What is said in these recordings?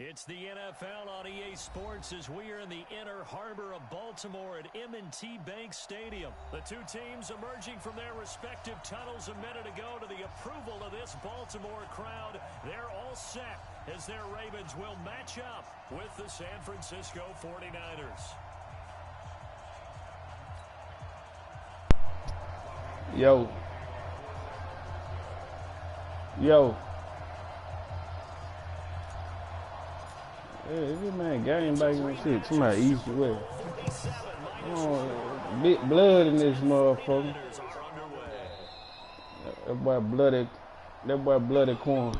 It's the NFL on EA Sports as we are in the inner harbor of Baltimore at M&T Bank Stadium. The two teams emerging from their respective tunnels a minute ago to the approval of this Baltimore crowd. They're all set as their Ravens will match up with the San Francisco 49ers. Yo. Yeah, this man game back and shit. Somebody east or west. Oh, big blood in this motherfucker. That boy bloody corn.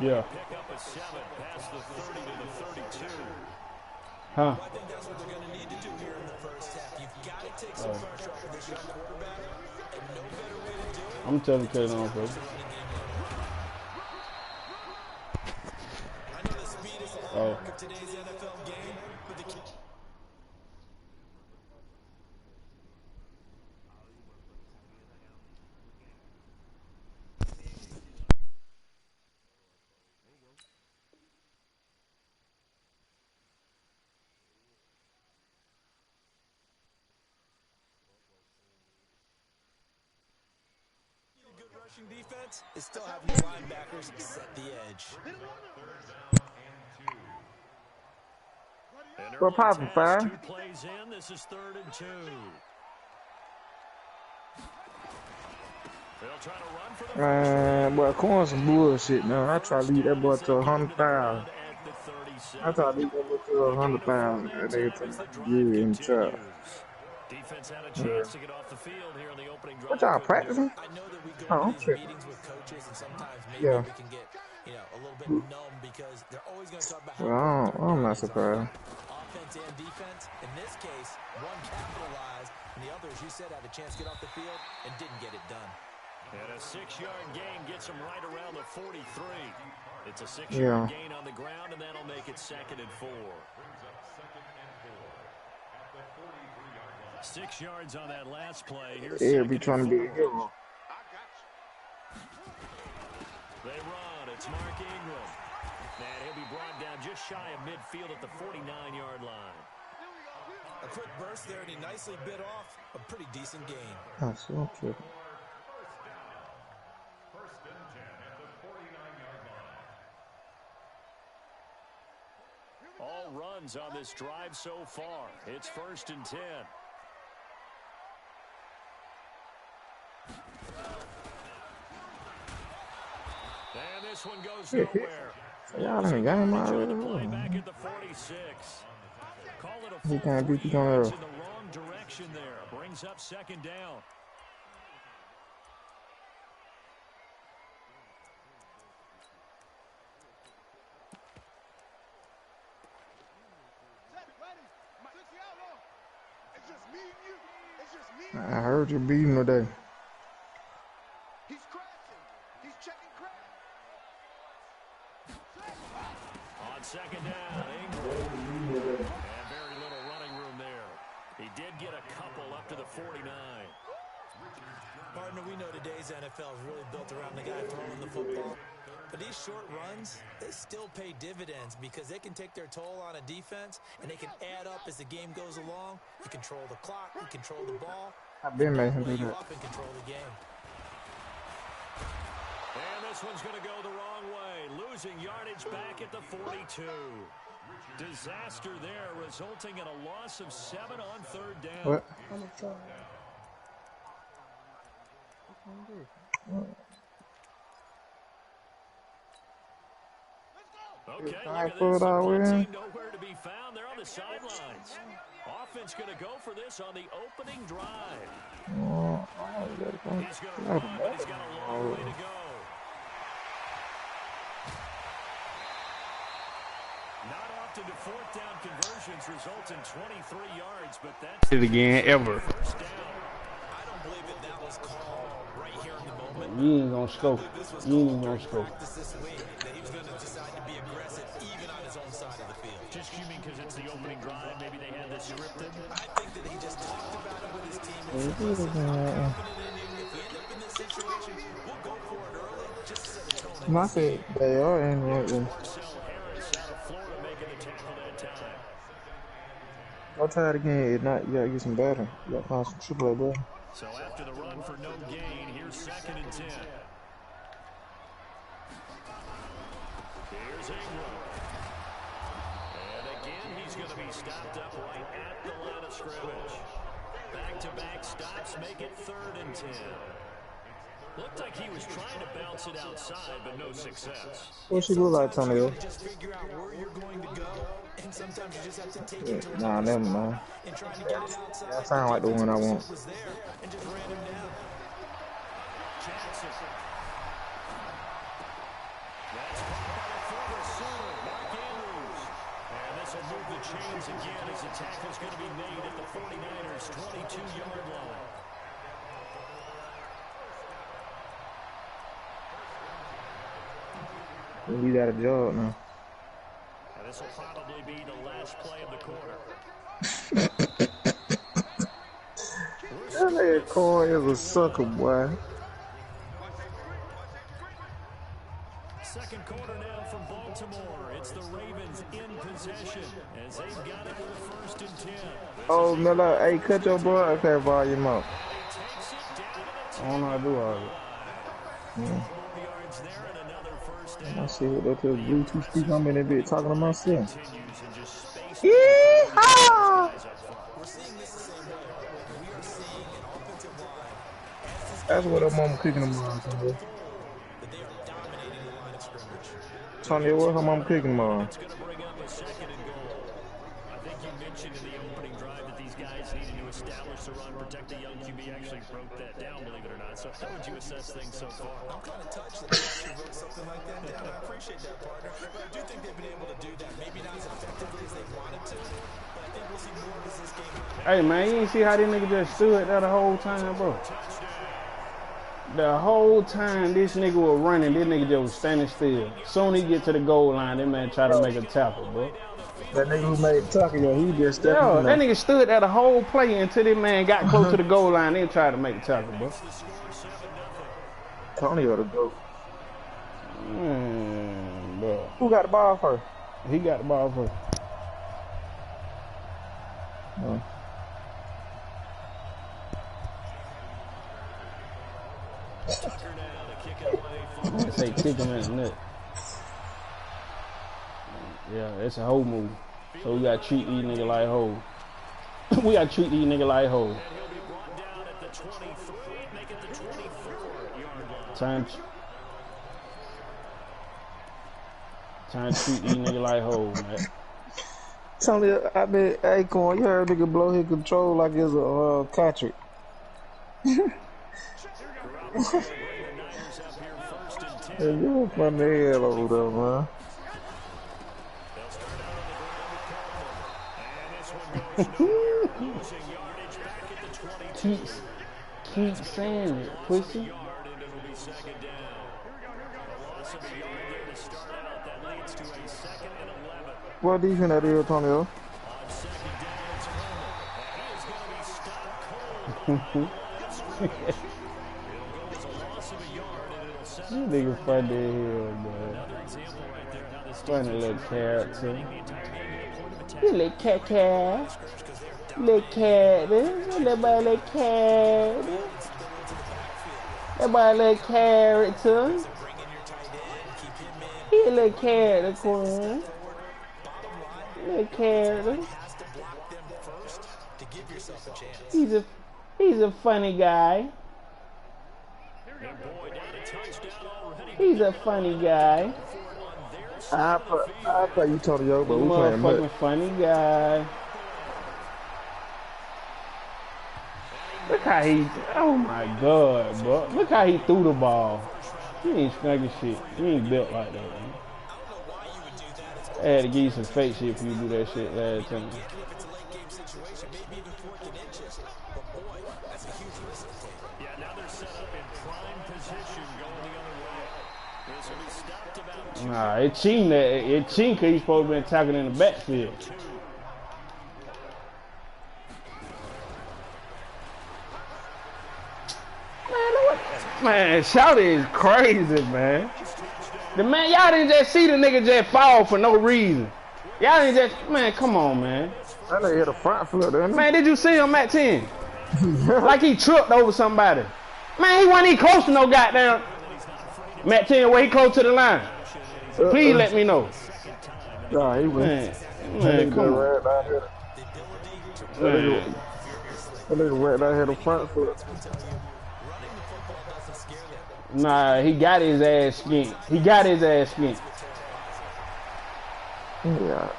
Yeah. Pick up a 7 past the 30 to the 32. Huh? I think that's what they're going to need to do here in the first half. You've got to take some pressure off of this young quarterback, and no better way to do it. I'm telling Kate on, bro. I know the speed is the hallmark of today's NFL game, but the key. Defense is still having the linebackers set the edge. Well, popping fire. 2 plays in. This is 3rd and 2. They'll try to run for the Man, boy, Corn's some bullshit, man. I try to lead that boy to 100,000. I try to lead that boy to 100,000. And they try to get in trouble. Defense had a chance to get off the field here in the opening drive. What y'all practicing? I know that we go to these meetings with coaches, and sometimes maybe we can get, a little bit numb because they're always going to talk about how I'm not surprised. offense and defense. In this case, one capitalized, and the other, as you said, had a chance to get off the field and didn't get it done. And a 6-yard gain gets them right around the 43. It's a 6-yard gain on the ground, and that'll make it 2nd and 4. 6 yards on that last play. Here's They'll be trying to be a hero. They run. It's Mark Ingram. And he'll be brought down just shy of midfield at the 49-yard line. A quick burst there, and he nicely bit off a pretty decent gain. That's so true. First and 10 at the 49-yard line. All runs on this drive so far. It's 1st and 10. And this one goes nowhere. Y'all in the game already. Back at the 46. Call it a He can't beat you in on the wrong direction there. Brings up 2nd down. I heard you beating today. He's crashing. He's checking crash. On 2nd down, Ingram. And very little running room there. He did get a couple up to the 49. Partner, we know today's NFL is really built around the guy throwing the football. But these short runs, they still pay dividends because they can take their toll on a defense, and they can add up as the game goes along. You control the clock, you control the ball. I've been making you do that. up and control the game. And this one's going to go the wrong way. Losing yardage back at the 42. Disaster there, resulting in a loss of 7 on 3rd down. What? Okay, It's look time at for this. it already. Team nowhere to be found. They're on the sidelines. Offense going to go for this on the opening drive. He's going to run, but he's got a long way to go. Not off to into fourth down conversions result in 23 yards, but that's It again ever. first down. I don't believe that was called right here in the moment. You ain't gonna score. You ain't gonna score. Practice this week that he was going to decide to be aggressive even on his own side of the field. Just you mean because it's the opening drive, maybe they had this scripted? I think that he just talked about it with his team and said, listen, I'm confident in you. If we end up in this situation, we'll go for it early just to set the tone. I said they are in there. Marcel Harris out of Florida making the tackle that time. I'll try it again. If not, you gotta get some better. You gotta find some AAA better. So after the run for no gain, here's 2nd and 10. Here's Ingram. And again, he's going to be stopped up right at the line of scrimmage. Back-to-back stops make it 3rd and 10. Looked like he was trying to bounce it outside, but no success. What she look like, Tony? Just figure out where you're going to go, and sometimes you just have to take Yeah, it to nah, never mind. and trying to get it outside. That sound like the one I want. Was there and just ran him down. Jackson. That's caught by the former Sooner, Mark Andrews. And this will move the chains again as the tackle's going to be made at the 49ers' 22-yard line. We got a job now. And this will probably be the last play of the quarter. That nigga Corn is a sucker, boy. Second quarter now from Baltimore. It's the Ravens in possession as they've got it with 1st and 10. Oh, Miller, hey, cut your broadcast volume up. Takes it down to the I don't know how to do all that. 10 yards there and another first down. I see what that little Bluetooth speak. I'm in that bit talking to myself. Continues and just space. Yeehaw! We're seeing this the same way. We are seeing an offensive line That's what her mama cooking tomorrow, Tony. that they are dominating the line of scrimmage. Tony, what her mama cooking tomorrow? It's going to bring up a 2nd and goal. I think you mentioned in the opening drive that these guys needed to establish the run, protect the young QB. Actually broke that down, believe it or not. So how would you assess things so far? I'm kind of touched that they actually wrote something like that down. I appreciate that, partner. But I do think they've been able to do that. Maybe not as effectively as they wanted to, but I think we'll see more as this game happens. Hey man, you ain't see how this nigga just stood there the whole time, bro. The whole time this nigga was running, this nigga just was standing still. Soon he get to the goal line, that man try to make a tackle, bro. That nigga who made the tackle, yo, he just stepped Yo, in that there. nigga stood there the whole play until this man got close to the goal line, then tried to make a tackle, bro. Tony ought to go. Bro. Who got the ball first? He got the ball first. Oh. Tucker now to kick it away. I say kick him in the nut. Yeah, it's a hoe move. So we gotta treat these niggas like hoes. We gotta treat these niggas like hoes. And he'll be brought down at the 23, make it the 24-yard line. Time to treat these niggas like hoes, man. Tony, I bet, hey, Corn, you heard a nigga blow his control like it's a cartridge. Bring the Niners up here 1st and 10. Hey, you a funny hell over there, man. They'll start out on the ground with Coleman. And this one goes nowhere. Losing yardage back at the 22. Keep saying it, pussy. Yard, and it'll be 2nd down. A loss of a yard there to start out. That leads to a 2nd and 11. What defense that is, Tony? On 2nd down, it's Coleman. And he is going to be stopped cold behind the line of scrimmage. It'll go as a loss of a yard, and it'll set This nigga funny as hell, man. another example right there how this Funny little character. running the entire game with a point of attack. You little cat. Little cat. That boy little cat. That boy little character. Bring in your tight end, keep him in. He a little character, Corn. Little character. Has to block them first to give yourself a chance. He's a funny guy. And boy, down a touchdown already. He's a funny guy. I thought you Tony, yo, but we playing Motherfucking much. funny guy. Look how he, oh my God, bro. Look how he threw the ball. He ain't snagging shit. He ain't built like that, man. I had to give you some fake shit if you do that shit last time. If it's a late game situation, maybe even 4th and inches. But boy, that's a huge risk to take. Yeah, now they're set up in prime position going the other way. This will be stopped about 2. Nah, it cheating because he's supposed to be attacking in the backfield. Man, Shouty is crazy, man. The man, y'all didn't just see the nigga just fall for no reason. Y'all didn't just, man, come on, man. That nigga hit a front flip, didn't he? Man, did you see him at 10? Like he tripped over somebody. Man, he wasn't even close to no goddamn Matt 10 where he close to the line. Please let me know. Nah, he went. Man, come on. Right down here. Man. That nigga went down here the front foot. Nah, he got his ass skinned. He got his ass skinned. Yeah.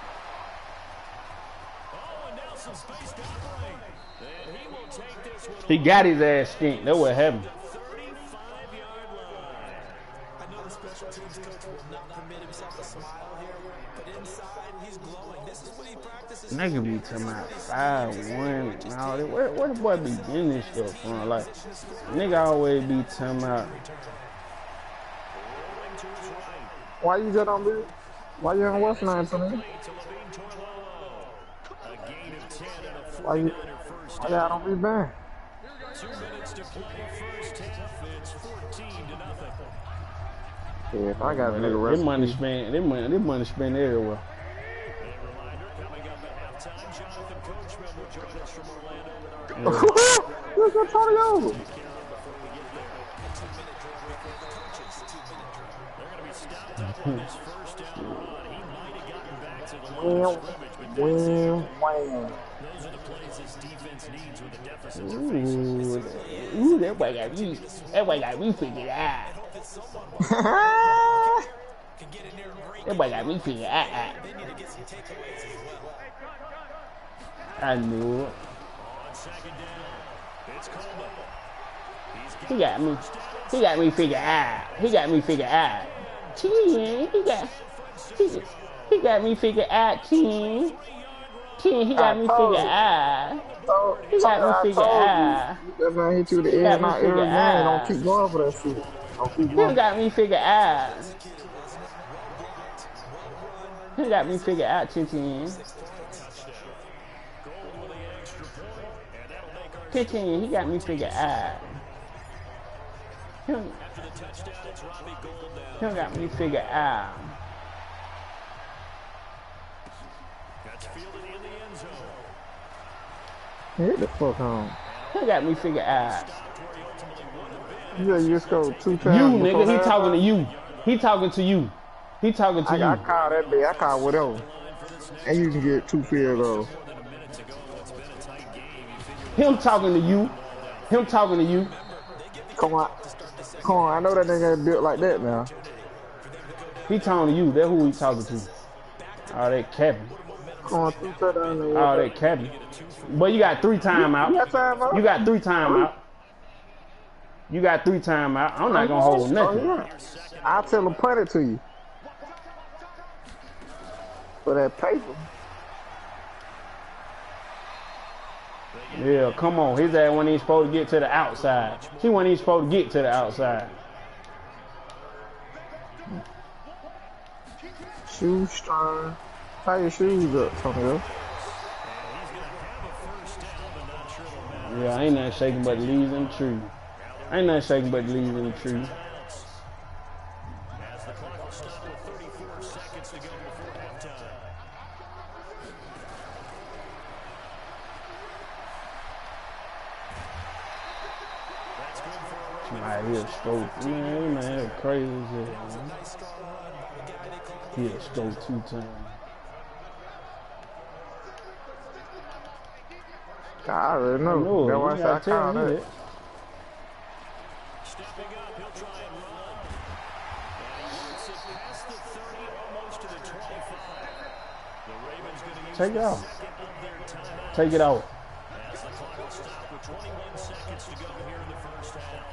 He got his ass skinned. That's what happened. I know the special teams coach will not permit himself to smile here, but inside he's glowing. This is what he practices. Nigga be talking about 5-1 and all that. Where the boy be getting this stuff from? Like, nigga always be talking about. Why you just on me? Why you on what's name for me? Why y'all don't be bad? 2 minutes to play first half. It's 14-0. Yeah, if I got a nigga This rest. money spent. This money spent everywhere. A reminder, coming up at halftime, Jonathan Coachman will join us from Orlando with our Look at Tony over. They're going to be stopped up on this first down run. He might have gotten back to the line of scrimmage, but Wham, those wham. are the plays this defense needs with the deficits Ooh, they're facing. that boy got me. That boy got me figured out. That boy got me figured out. I knew it. On second down, it's Coleman. He got me figured out. He got me figured out. He got me figured out, King. He got me figured out. He got me figured out. That man hit you with the air, not every game. Don't keep going for that shit. Don't keep He going. got me figured out. He got me figured out, Chin. Chin, he got me figured out. He got me figured out. That's fielded in the end zone. Hit the fuck home. He got me figured out. Yeah, you just go 2 times. You, nigga, he before talking to halftime. you. He talking to you. He talking to I you. call that bitch. I call whatever. And you can get 2 field goals. Him talking to you. Him talking to you. Come on. Come on. I know that nigga ain't built like that now. He talking to you. That's who he talking to. All that capping. Come on, 2 touchdowns. All that capping. But you got 3 timeouts. You got timeout? You got 3 timeouts. You got 3 timeouts. I'm not gonna hold nothing. Oh, yeah. I'll tell him put it to you. For that paper. Yeah, come on. His ass wasn't even supposed to get to the outside. He wasn't even supposed to get to the outside. Shoe strong. Tie your shoes up, Tony. Yeah, ain't nothing shaking but the leaves in the tree. Ain't nothing shaking but the leaves in the tree. As the clock will stop with 34 seconds to go before halftime. That's good for a Somebody here stroke. Man, that's crazy as hell, man. Yeah, stroke 2 times. I already know. That's why I said I called that. stepping up. He'll try and run. And he gets it past the 30, almost to the 25. The Ravens going to use Take it the off. second of their timeouts. Take it out. As the clock will stop with 21 seconds to go here in the first half.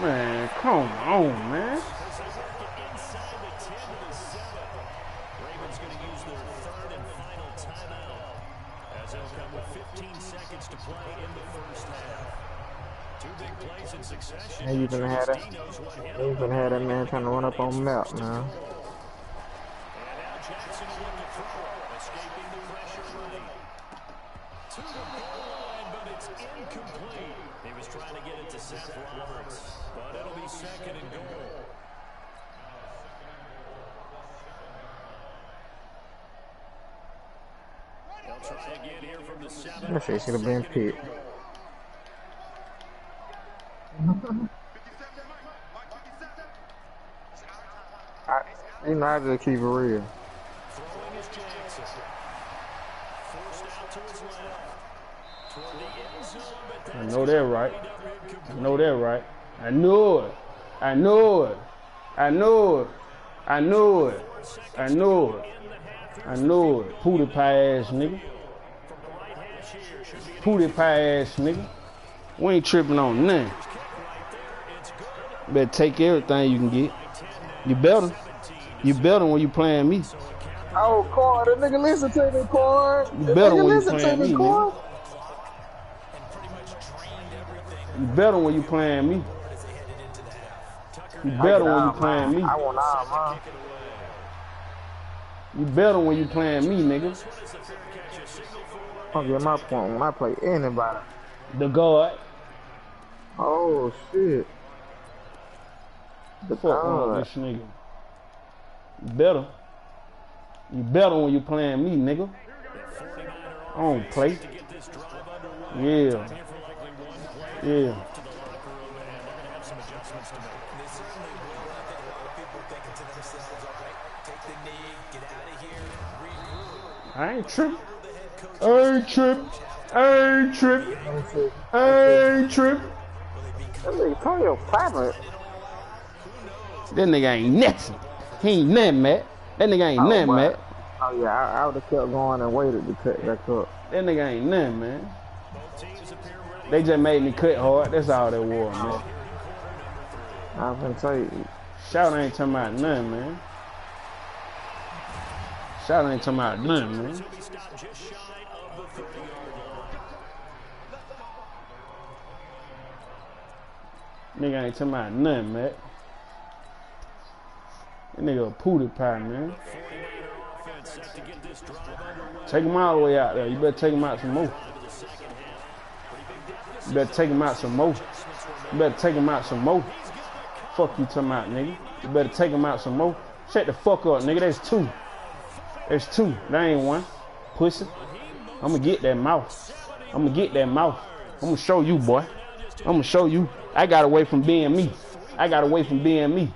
Man, come on, man. Ravens going to use their third and final timeout as they'll come with 15 seconds to play in the first half. Two big plays in succession. And you gonna have that. You gonna have that man trying to run up on map now. And now Jackson will look to throw, escaping the pressure right. To the goal line, but it's incomplete. He was trying to get it to Seth Roberts, but it'll be second and goal. They'll try again here from the 7. That shit should have been picked. You know, I just keep it real. Throwing is Jackson. Forced out to his left. Toward the end zone, but I know that right. I know that right. I knew it. I knew it. I knew it. I knew it. I knew it. I knew it. Pootie pie ass nigga. Pootie pie ass nigga. We ain't tripping on nothing. Better take everything you can get. You better. You better when you playing me. Oh, Corn, that nigga listen to me, Corn. You better when you listen to playing me, me, Corn. nigga. You better when you playing me. You better when you playing me. I want all mine. You better when you playing me, nigga. I'll get my point when I play anybody. The guard. Oh, shit. The Fuck on this nigga. You better. You better when you playing me, nigga. I don't play. Yeah. Yeah. I ain't tripping. I ain't tripping. I ain't tripping. I ain't tripping. That nigga call your pilot. That nigga ain't nothing. He ain't nothing, Matt. That nigga ain't nothing, Matt. Oh, yeah, I would have kept going and waited to cut that up. That nigga ain't nothing, man. They just made me cut hard. That's all they wore, man. I'm gonna tell you. Shout ain't talking about nothing, man. Shout ain't talking about nothing, man. Nigga ain't talking about nothing, man. That nigga a pootie pie, man. Take him all the way out there. You better take him out some more. You better take him out some more. You better take him out some more. Fuck you talking about, nigga. You better take him out some more. Shut the fuck up, nigga. That's 2. That's 2. That ain't 1. Pussy. I'ma get that mouth. I'ma get that mouth. I'ma show you, boy. I'ma show you. I got away from being me. I got away from being me.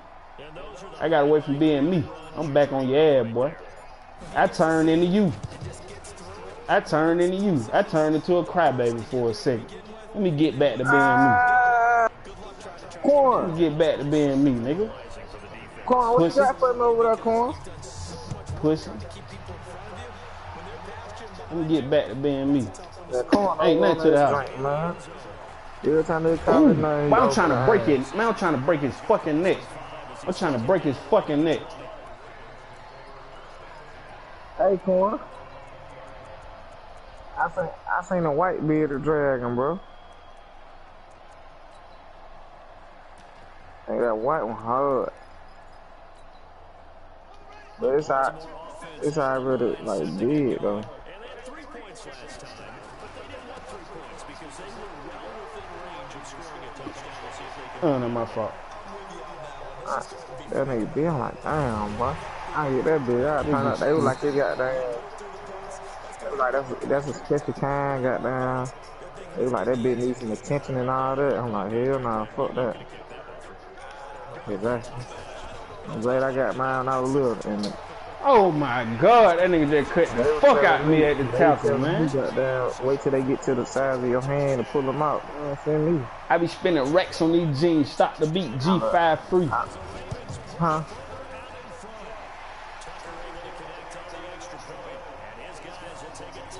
I got away from being me. I'm back on your ass, boy. I turned into you. I turned into you. I turned into a crybaby for a second. Let me get back to being me. Corn. Let me get back to being me, nigga. Corn, what you got for me over there, Corn? Pussy. Let me get back to being me. Yeah, Corn, ain't nothing to the house. drink, man. Every time they call his name, I'm trying to break it. Man, I'm trying to break his fucking neck. I'm trying to break his fucking neck. Hey, Corn. I seen a white bearded dragon, bro. Hey, that white one hard. But it's how really like big though. Oh, not my fault. That nigga be I'm like, damn, bro. I get that big. I turn out they was like they got damn. They was like that's a special kind, goddamn. They was like that bitch needs some attention and all that. I'm like, hell nah, fuck that. Exactly. I'm glad I got mine when I was little. And Oh my God, that nigga just cut the fuck out of me at the tackle, man. Wait till they get to the size of your hand and pull them out. You know what I'm saying? I be spending racks on these jeans. Stop the beat, G5 free. Huh?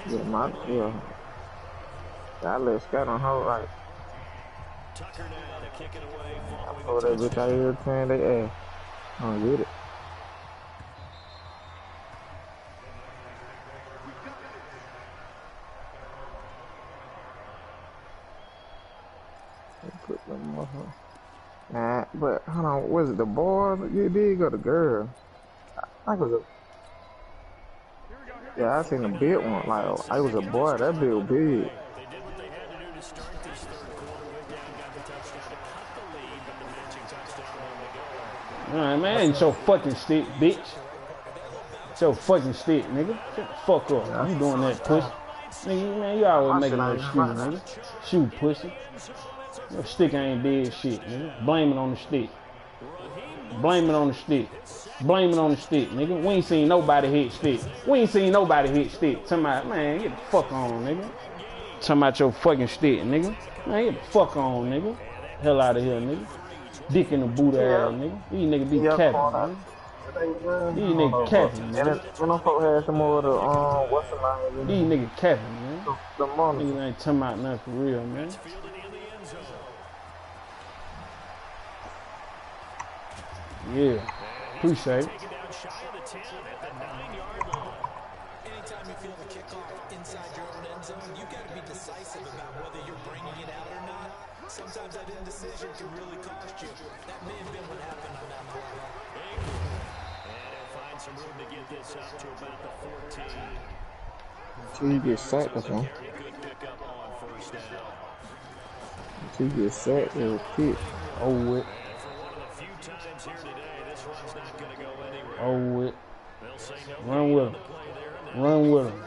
Yeah, I let Scott on hold like. Tucker now to kick it away I following told the that bitch out touchdown. here playing they ass. I don't get it. Put them up. Nah, but hold on, was it the boy you did or the girl? I think it was a, yeah, I seen a big one. Like, I was a boy, that bit was big. They did what they had to do to start this third quarter. Went down, got the touchdown to cut the lead, but the matching touchdown on the go. Alright, man, ain't your fucking stick, bitch. It's your fucking stick, nigga. Shut the fuck up. You doing that pussy. Nigga, man, you always making no excuse, nigga. Shoot, pussy. Your stick ain't dead shit, nigga. Blame it on the stick. Blame it on the stick. Blame it on the stick, nigga. We ain't seen nobody hit stick. We ain't seen nobody hit stick. Talking about, man, get the fuck on, nigga. Talking about your fucking stick, nigga. Man, get the fuck on, nigga. Hell out of here, nigga. Dick in the boot ass, nigga. These niggas be capping, man. These niggas capping, man. When them folks had some more of the, what's the name? These niggas capping, man. The money. Niggas ain't talking about nothing for real, man. Yeah, appreciate it. Anytime you feel the kickoff inside your own end zone, you got to be decisive about whether you're bringing it out or not. Sometimes that indecision can really cost you. That may have been what happened on that play. And he'll find some room to get this up to about the 14. Until you get sacked, that's one. Good pickup on first down. Until you get sacked, it'll pick. Oh, with. Few times here today, this run's not going to go anywhere. Oh, with. They'll say no. Run with him. Run with him.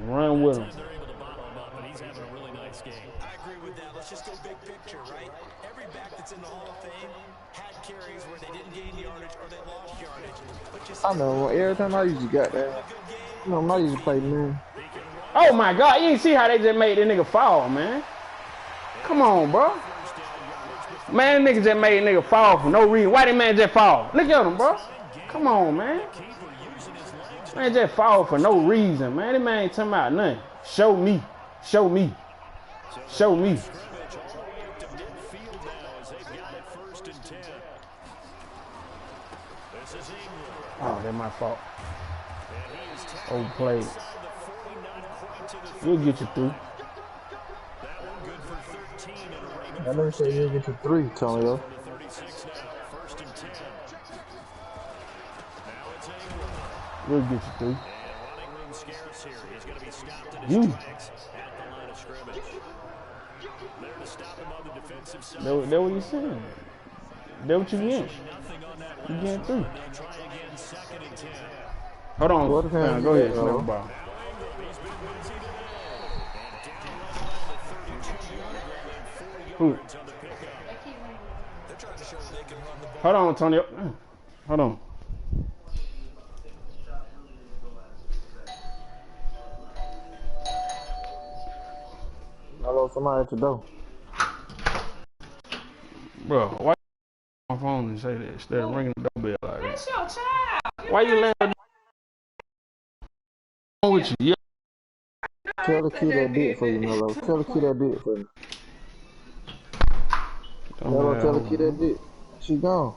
Run with him. They're able to bottle him up, and he's having a really nice game. I agree with that. Let's just go big picture, right? Every back that's in the Hall of Fame had carries where they didn't gain yardage or they lost yardage. But you I know, every time I used to get that, you know, I used to play man. Oh my God, you ain't see how they just made that nigga fall, man. Come on, bro. Man, nigga just made a nigga fall for no reason. Why that man just fall? Look at him, bro. Come on, man. Man just fall for no reason, man. That man ain't talking about nothing. Show me. Show me. Show me. Oh, that's my fault. Old play. We'll get you through. I never said you'll get to 3, Tonyo. We'll get you through. You. That what you saying. That what you get. You getting through. Hold on. Go ahead. Snap the ball. Who? Hold on, Antonio. Hold on. Hello, somebody at the door. Bro, why you on my phone and say that instead of ringing the doorbell like that? That's your child. Why you letting her with you? Yeah. Tell the kid that did for you, Mello. Tell the kid that did for you. Mello, tell the kid that did. She gone.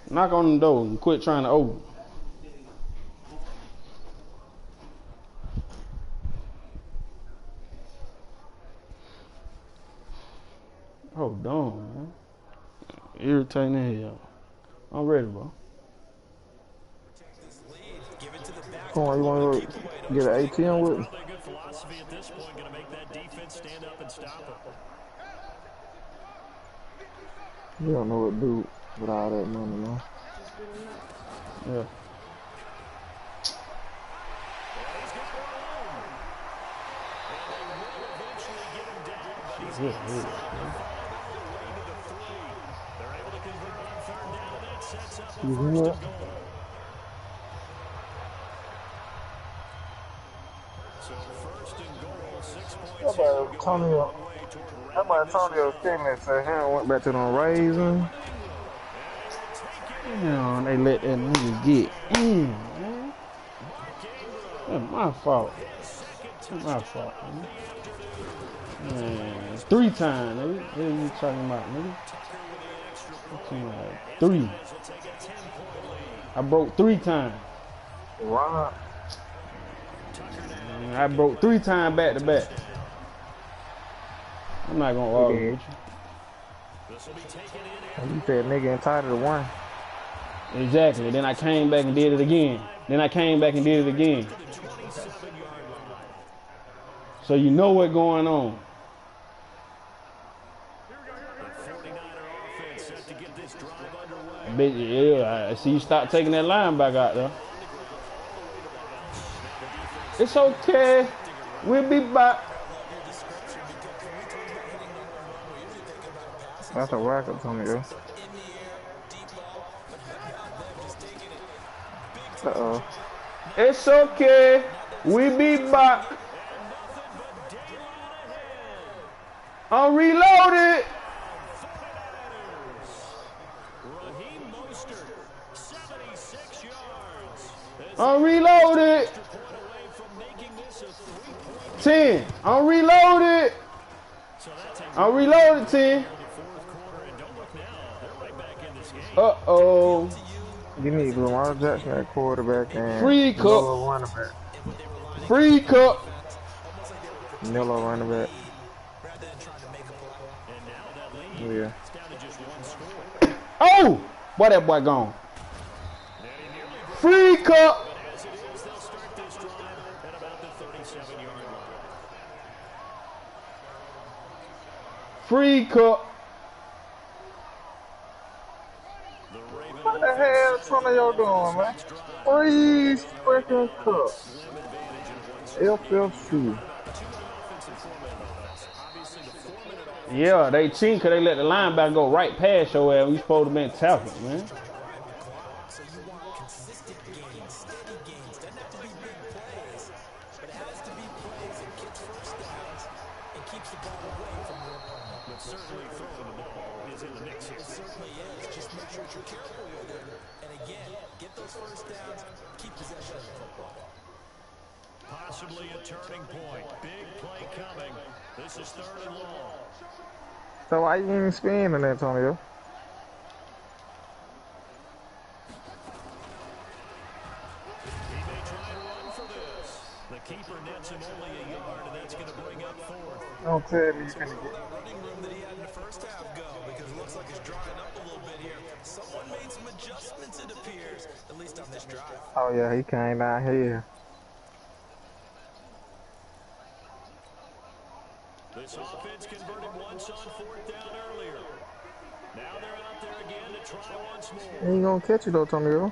Knock on the door and quit trying to open. Hold on, man. Irritating the hell. I'm ready, bro. Come on, you want to get an ATM with me? Good philosophy at this point, going to make that defense stand up and stop it. You don't know what to do with all that money, man. Yeah. Yeah. That boy Antonio Stigman said he went back to them raisins. Damn, they let that nigga get in, man. That's my fault. That's my fault, man. Man. 3 times, nigga. What are you talking about, nigga? Three. I broke 3 times. Wow. I broke 3 times back to back. I'm not gonna argue with You said nigga entitled to one. you. Exactly. Then I came back and did it again. So you know what's going on. Yeah, I see you stop taking that line back out there. It's okay. We'll be back. That's a record, Tommy. Uh-oh. It's okay. We'll be back. I'm reloaded. I'm reloaded. 10. I'm reloaded. I'm reloaded, 10. Uh-oh. You need Lamar Jackson at quarterback and Free Miller cup. running back. Free cup. Miller running back. Yeah. Oh! Boy, that boy gone. Free cup. Free cup. What the hell is one of y'all doing, man? Free freaking cup. FFC. Yeah, they cheating because they let the linebacker go right past your ass when you supposed to be tackled, man. So you want consistent gains, steady gains. Doesn't have to be big plays, but it has to be plays that gets first downs and keeps the ball away from your opponent. But certainly throwing the ball is in the mix here. It certainly is. Just make sure you're careful with it. And again, get those first downs, keep possession of the football. Possibly a turning point. Big play coming. This is 3rd and long. So why you even spinning, Antonio? He may try to run for this. The keeper nets him only a yard, and that's going to bring up 4th. Don't tell me you're gonna Will that running room that he had in the first half go? Because it looks like it's drying up a little bit here. Someone made some adjustments, it appears, at least on this drive. Oh yeah, he came down here. This offense converted once on 4th down earlier. Now they're out there again to try once more. He ain't gonna catch you though, Tommy.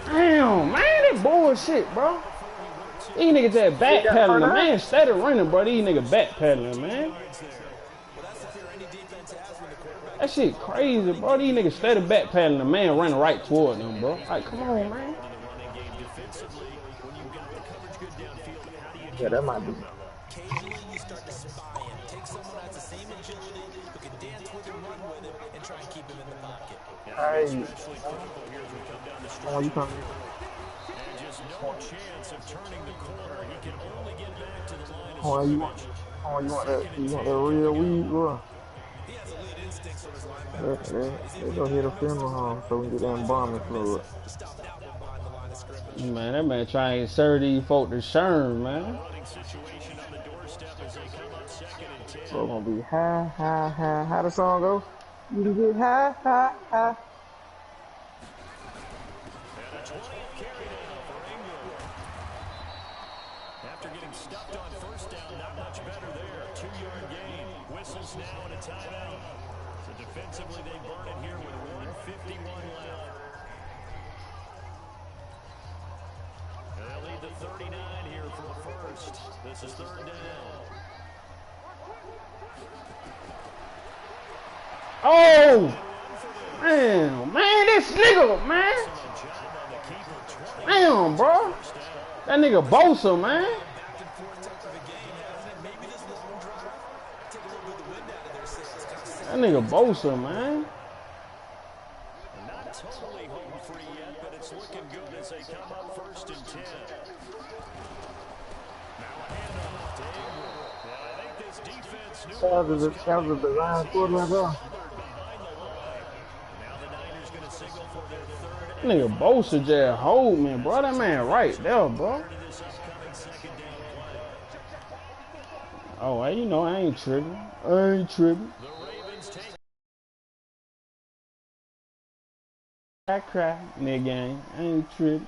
Damn, man, that bullshit, bro. These niggas that backpedaling, man. Instead of running, bro, these niggas backpedaling, man. That shit crazy, bro. These niggas instead of backpedaling, the man running right toward them, bro. Like, come on, man. Yeah, that might be. Occasionally, you start to spy him. Take someone that has the same agility, who can dance with him, run with him, and try and keep him in the pocket. Hey. Oh, you coming? And just no chance of turning the corner. He can only get back to the line of Oh, you want that real weed, bro? He has elite instincts from his linebacker. They go hit a funeral home so we can get that embalming fluid. Stop that one behind the line of scrimmage. Man, that man trying to insert these folk to Sherm, man. situation on the doorstep as they come up 2nd and 10. So it's gonna be high, high, high. How the song go? You can get high, high, high. And a 20th carry now for Ingram. After getting stuffed on 1st down, not much better there. 2-yard gain. Whistles now and a timeout. So defensively, they burn it here with 1:51 left. And they'll lead the 39 here for a first. This is 3rd down. Oh! Damn, man, this nigga, man. Damn, bro. That nigga Bosa, man. Back and forth type of a game, hasn't it? Maybe this long drive take a little bit of the wind out of their sails. That nigga Bosa, man. Not totally home free yet, but it's looking good as they come up 1st and 10. That was a design quarterback, bro. Nigga Bosa just hold me, bro. That man right there, bro. Oh, you know I ain't tripping. I ain't tripping. I cry in that game. I ain't tripping.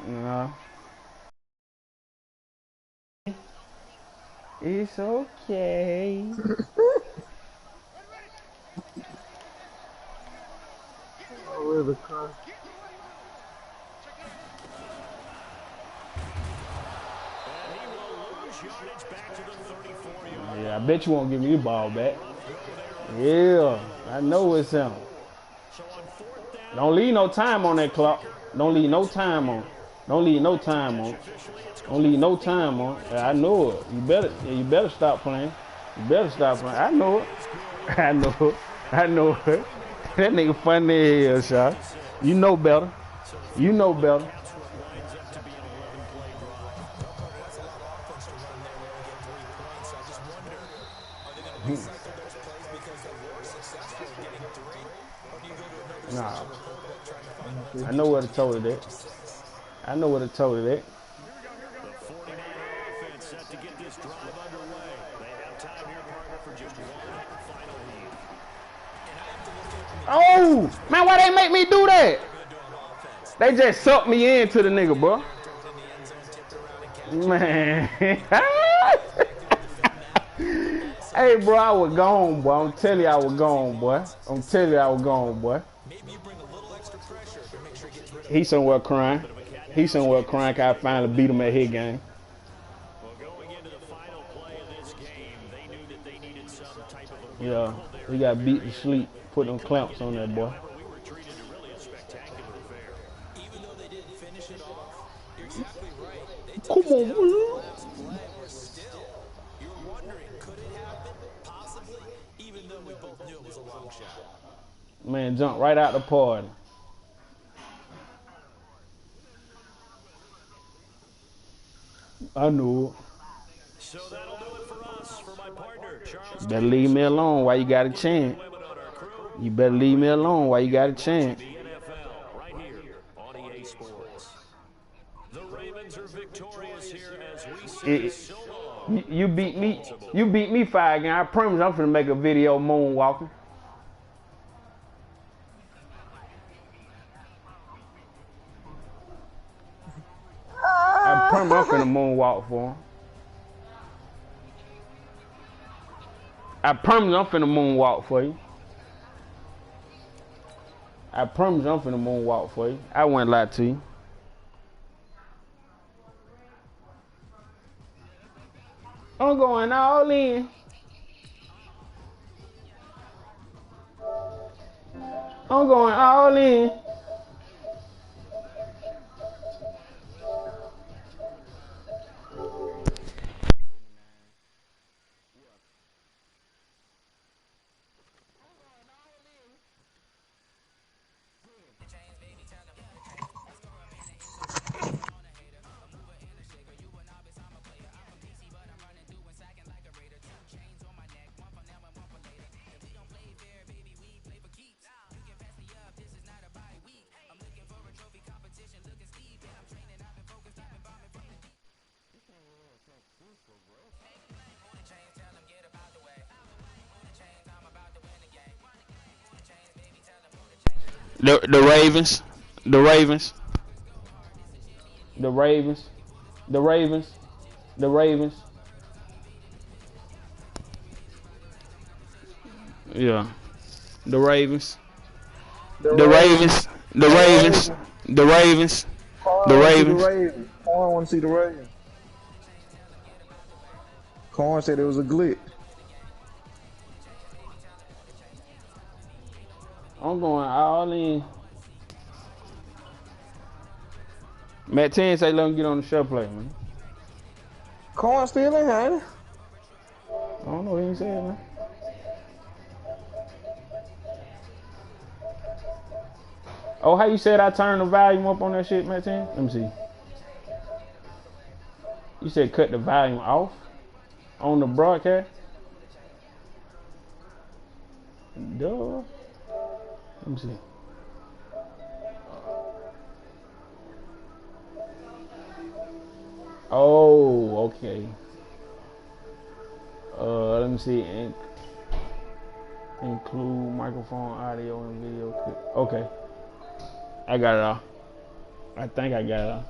No. It's okay. Oh, the car. Yeah, I bet you won't give me the ball back. Yeah, I know it's him. Don't leave no time on that clock. Don't leave no time on. Don't leave no time on. Don't leave no time on. Yeah, I know it. You better stop playing. You better stop playing. I know it. I know it. I know it. That nigga funny as hell, shot. You know better. You know better. Nah. I know where to told it at. I know where to told it at. The 49er offense set to get this drive underway. They have time here, partner, for just one final lead. Oh, man, why they make me do that? They just sucked me into the nigga, bro. Man. Hey, bro, I was gone, boy. I'm telling you I was gone, boy. I'm telling you I was gone, boy. He somewhere crying. He somewhere crying because I finally beat him at his game. Well, going into the final play of this game, they knew that they needed some type of a Yeah, he got beat to sleep. Put them clamps on that boy. we were treated to really a spectacular affair. Even though they didn't finish it off, you're exactly right. They took Come us on, down to the man. last play, but still, you're wondering, could it happen? Possibly, even though we both knew it was a long shot. Man, jumped right out the party. I knew it. So that'll do it for us. For my partner, Charles. Better leave me alone while you got a chance. You better leave me alone while you got a chance. The NFL, right here on EA Sports. The Ravens are victorious here as we say so long. You beat me. You beat me 5 games. I promise I'm finna make a video moonwalking. I promise I'm finna moonwalk for him. I promise I'm finna moonwalk for you. I promise I'm finna moonwalk for you. I wouldn't lie to you. I'm going all in. I'm going all in. The Ravens, the Ravens, the Ravens, the Ravens, the Ravens. Yeah, the Ravens, the Ravens, the Ravens, the Ravens, the Ravens. Corn want to see the Ravens. Corn said it was a glitch. I'm going all in. Matt 10 say let him get on the show play, man. Corn still in, ain't it? I don't know what he said, man. Oh, how you said I turned the volume up on that shit, Matt 10? Let me see. You said cut the volume off on the broadcast? Duh. Let me see. Oh, okay. Let me see. Include microphone, audio, and video clip. Okay. I got it all. I think I got it all.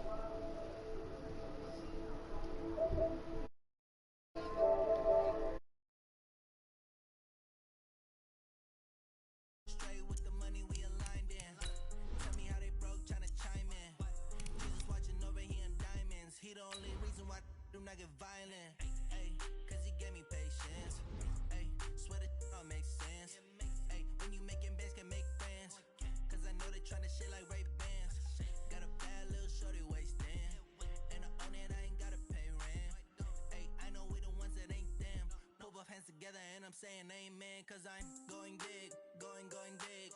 Saying amen, cause I'm going big, going big.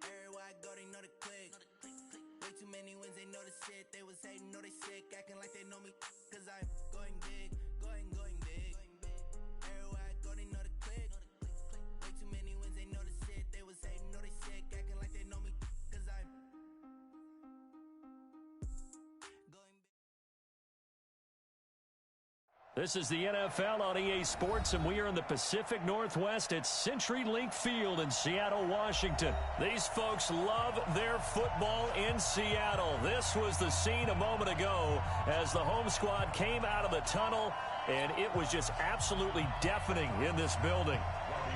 Everywhere I go, they know the click. Way too many wins, they know the shit. They was hating, know they sick, acting like they know me, cause I'm going big, going big. Everywhere I go, they know the click. Way too many wins, they know the shit. They was hating, know they sick, acting like they know me, cause I'm going big. This is the NFL on EA Sports, and we are in the Pacific Northwest at CenturyLink Field in Seattle, Washington. These folks love their football in Seattle. This was the scene a moment ago as the home squad came out of the tunnel, and it was just absolutely deafening in this building.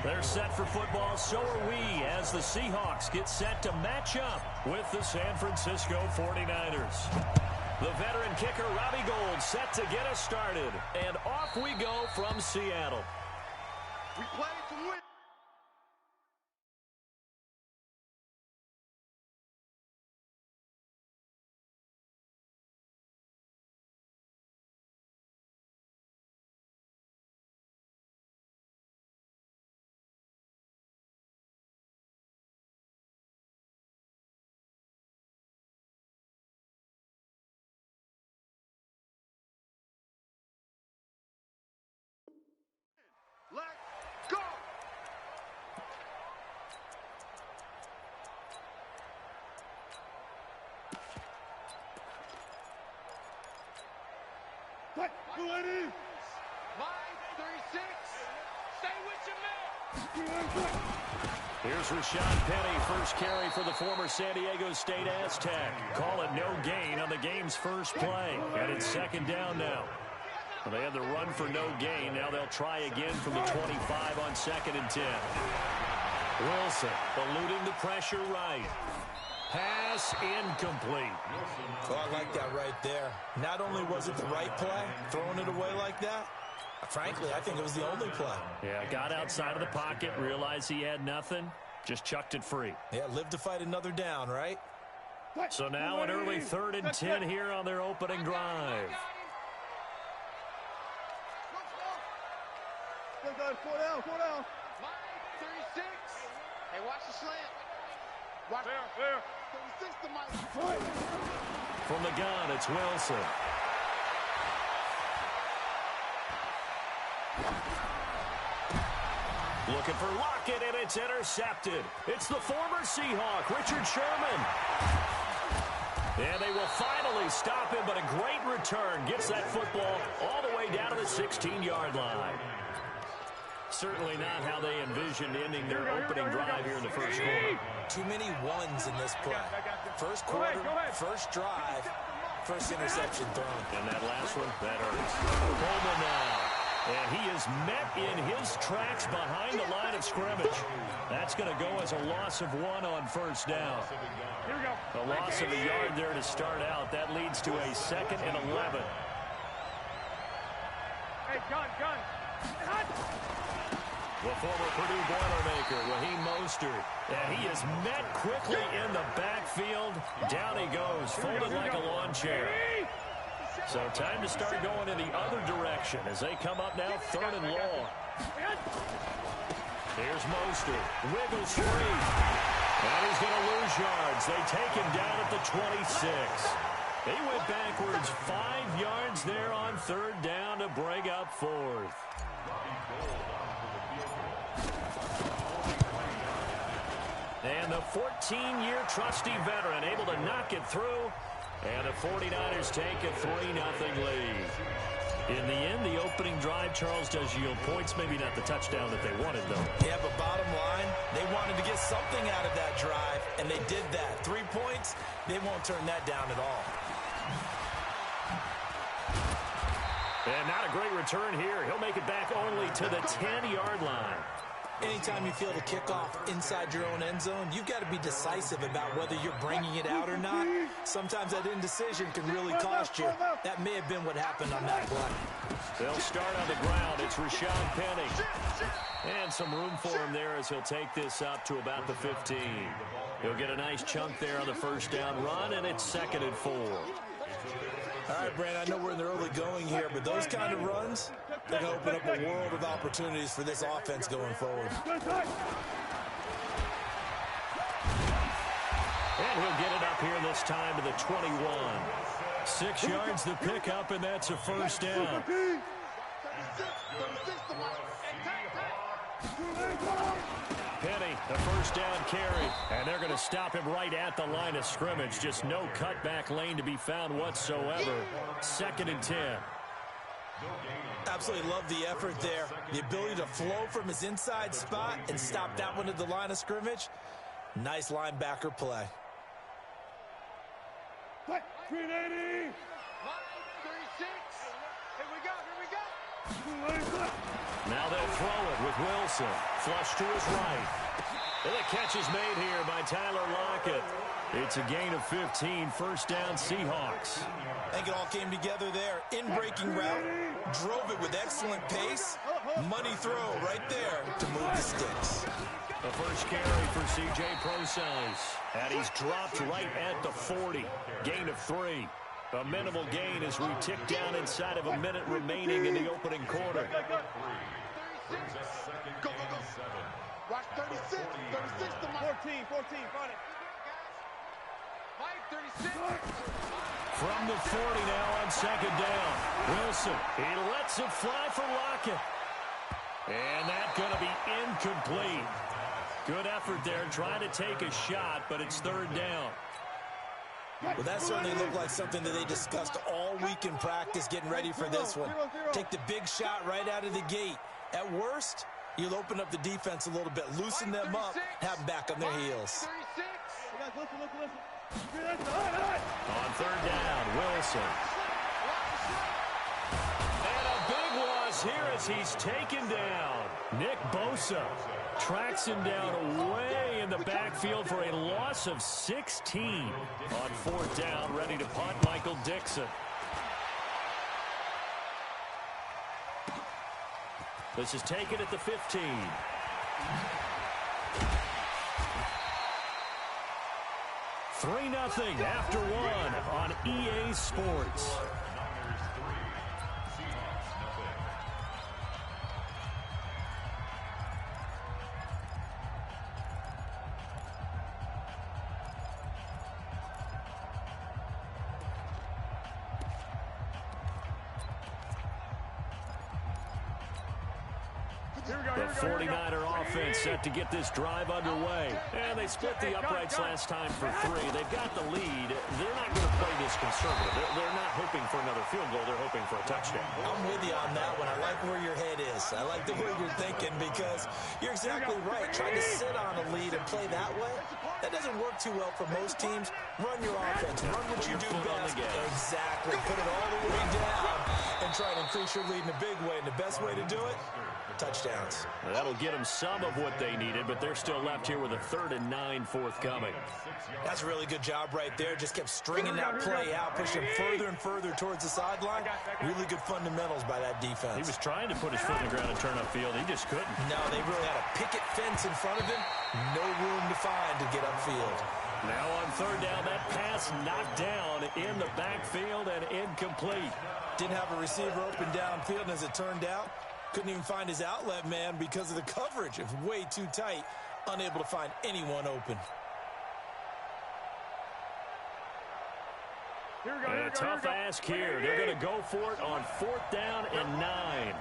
They're set for football, so are we, as the Seahawks get set to match up with the San Francisco 49ers. The veteran kicker, Robbie Gould, set to get us started. And off we go from Seattle. We play to win. Let's go! What? Line 36. Stay with your man. Here's Rashad Penny, first carry for the former San Diego State Aztec. Call it no gain on the game's first play. And it's second down now. Well, they had the run for no gain. Now they'll try again from the 25 on 2nd and 10. Wilson eluding the pressure right. Pass incomplete. Oh, I like that right there. Not only was it the right play, throwing it away like that, frankly, I think it was the only play. Yeah, got outside of the pocket, realized he had nothing, just chucked it free. Yeah, live to fight another down, right? So now an early 3rd and 10 here on their opening drive. Four down. Line 36. Hey, watch the slant. Watch there. 36 to Mike. From the gun, it's Wilson. Looking for Lockett, and it's intercepted. It's the former Seahawk, Richard Sherman. And they will finally stop him, but a great return gets that football all the way down to the 16-yard line. Certainly not how they envisioned ending their opening drive here in the first quarter. Too many ones in this play. First quarter, first drive, first interception thrown. And that last one, that hurts. Coleman now. And he is met in his tracks behind the line of scrimmage. That's going to go as a loss of 1 on first down. A loss of a yard there to start out. That leads to a 2nd and 11. Hey, gun. The former Purdue Boilermaker, Raheem Mostert. And he is met quickly in the backfield. Down he goes, folded like a lawn chair. So time to start going in the other direction as they come up now 3rd and long. Here's Mostert. Wiggles free. And he's going to lose yards. They take him down at the 26. He went backwards 5 yards there on third down to bring up fourth. And the 14-year trusty veteran able to knock it through. And the 49ers take a 3-0 lead. In the end, the opening drive, Charles, does yield points. Maybe not the touchdown that they wanted, though. Yeah, but bottom line, they wanted to get something out of that drive, and they did that. 3 points, they won't turn that down at all. And not a great return here. He'll make it back only to the 10-yard line. Anytime you feel the kickoff inside your own end zone, you've got to be decisive about whether you're bringing it out or not. Sometimes that indecision can really cost you. That may have been what happened on that play. They'll start on the ground. It's Rashad Penny. And some room for him there as he'll take this up to about the 15. He'll get a nice chunk there on the first down run, and it's 2nd and 4. All right, Brand, I know we're in the early going here, but those kind of runs, they're going to open up a world of opportunities for this offense going forward. And he'll get it up here this time to the 21. 6 yards the pickup, and that's a first down. Penny, the first down carry, and they're going to stop him right at the line of scrimmage. Just no cutback lane to be found whatsoever. 2nd and 10. Absolutely love the effort there. The ability to flow from his inside spot and stop that one at the line of scrimmage. Nice linebacker play. 380. 36. Here we go. Now they'll throw it with Wilson. Flush to his right. And the catch is made here by Tyler Lockett. It's a gain of 15. First down, Seahawks. I think it all came together there. In-breaking route. Drove it with excellent pace. Money throw right there to move the sticks. The first carry for C.J. Prosise. And he's dropped right at the 40. Gain of 3. A minimal gain as we tick down inside of a minute remaining in the opening quarter. Go, go, go. Watch 36. 36 to Mike. 14, find it. Mike, 36. From the 40 now on 2nd down. Wilson, he lets it fly for Lockett. And that's going to be incomplete. Good effort there, trying to take a shot, but it's 3rd down. Well, that certainly looked like something that they discussed all week in practice, getting ready for this one. Take the big shot right out of the gate. At worst, you'll open up the defense a little bit, loosen them up, have them back on their heels. On 3rd down, Wilson. And a big loss here as he's taken down. Nick Bosa tracks him down way in the backfield for a loss of 16. On 4th down, ready to punt, Michael Dixon. This is taken at the 15. Three 0 after 1 on EA Sports. The 49er offense set to get this drive underway. And they split the uprights last time for 3. They've got the lead. They're not going to play this conservative. They're not hoping for another field goal. They're hoping for a touchdown. I'm with you on that one. I like where your head is. I like the way you're thinking because you're exactly right. Trying to sit on a lead and play that way, that doesn't work too well for most teams. Run your offense. Run what you do best. Exactly. Put it all the way down and try to increase your lead in a big way. And the best way to do it, touchdowns. That'll get them some of what they needed, but they're still left here with a 3rd and 9 forthcoming. That's a really good job right there. Just kept stringing that play out, pushing further and further towards the sideline. Really good fundamentals by that defense. He was trying to put his foot in the ground and turn upfield. He just couldn't. No, they really had a picket fence in front of him. No room to find to get upfield. Now on 3rd down, that pass knocked down in the backfield and incomplete. Didn't have a receiver open downfield, and as it turned out, couldn't even find his outlet man because of the coverage. It was way too tight, unable to find anyone open. And a tough ask here. They're going to go for it on 4th down and 9.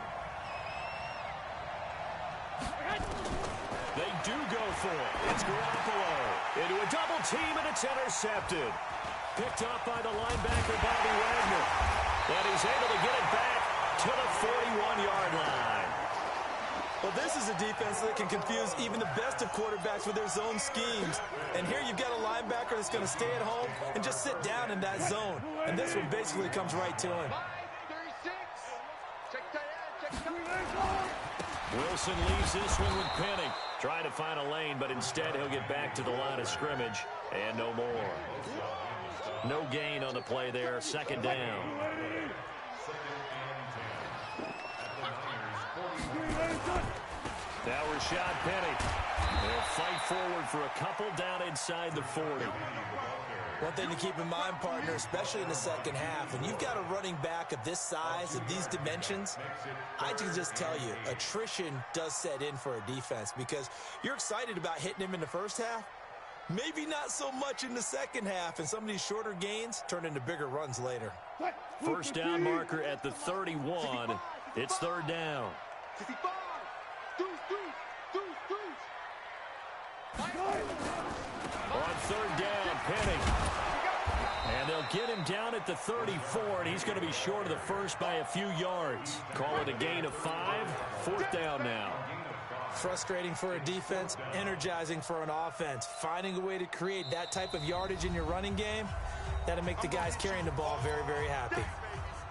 They do go for it. It's Garoppolo into a double team, and it's intercepted. Picked up by the linebacker, Bobby Wagner. And he's able to get it back to the 41-yard line. Well, this is a defense that can confuse even the best of quarterbacks with their zone schemes. And here you've got a linebacker that's going to stay at home and just sit down in that zone. And this one basically comes right to him. 36. Wilson leaves this one with Penny. Trying to find a lane, but instead he'll get back to the line of scrimmage. And no more. No gain on the play there. 2nd down. Now Rashad Penny. They'll fight forward for a couple down inside the 40. One thing to keep in mind, partner, especially in the second half, when you've got a running back of this size, of these dimensions, I can just tell you, attrition does set in for a defense because you're excited about hitting him in the first half. Maybe not so much in the second half, and some of these shorter gains turn into bigger runs later. 1st down marker at the 31. It's 3rd down. 65. Deuce. On 3rd down, Penny. And they'll get him down at the 34, and he's going to be short of the first by a few yards. Call it a gain of 5. 4th down now. Frustrating for a defense, energizing for an offense. Finding a way to create that type of yardage in your running game, that'll make the guys carrying the ball very, very happy.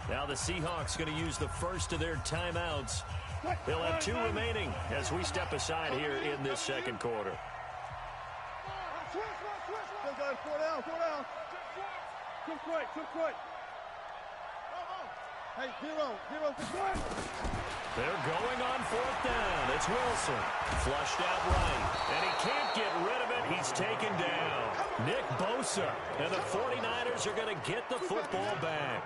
Now the Seahawks going to use the first of their timeouts. They'll have 2 remaining as we step aside here in this second quarter. Still got 4 down. Too quick. Hey, zero. They're going on 4th down. It's Wilson. Flushed out right. And he can't get rid of it. He's taken down. Nick Bosa. And the 49ers are going to get the football back.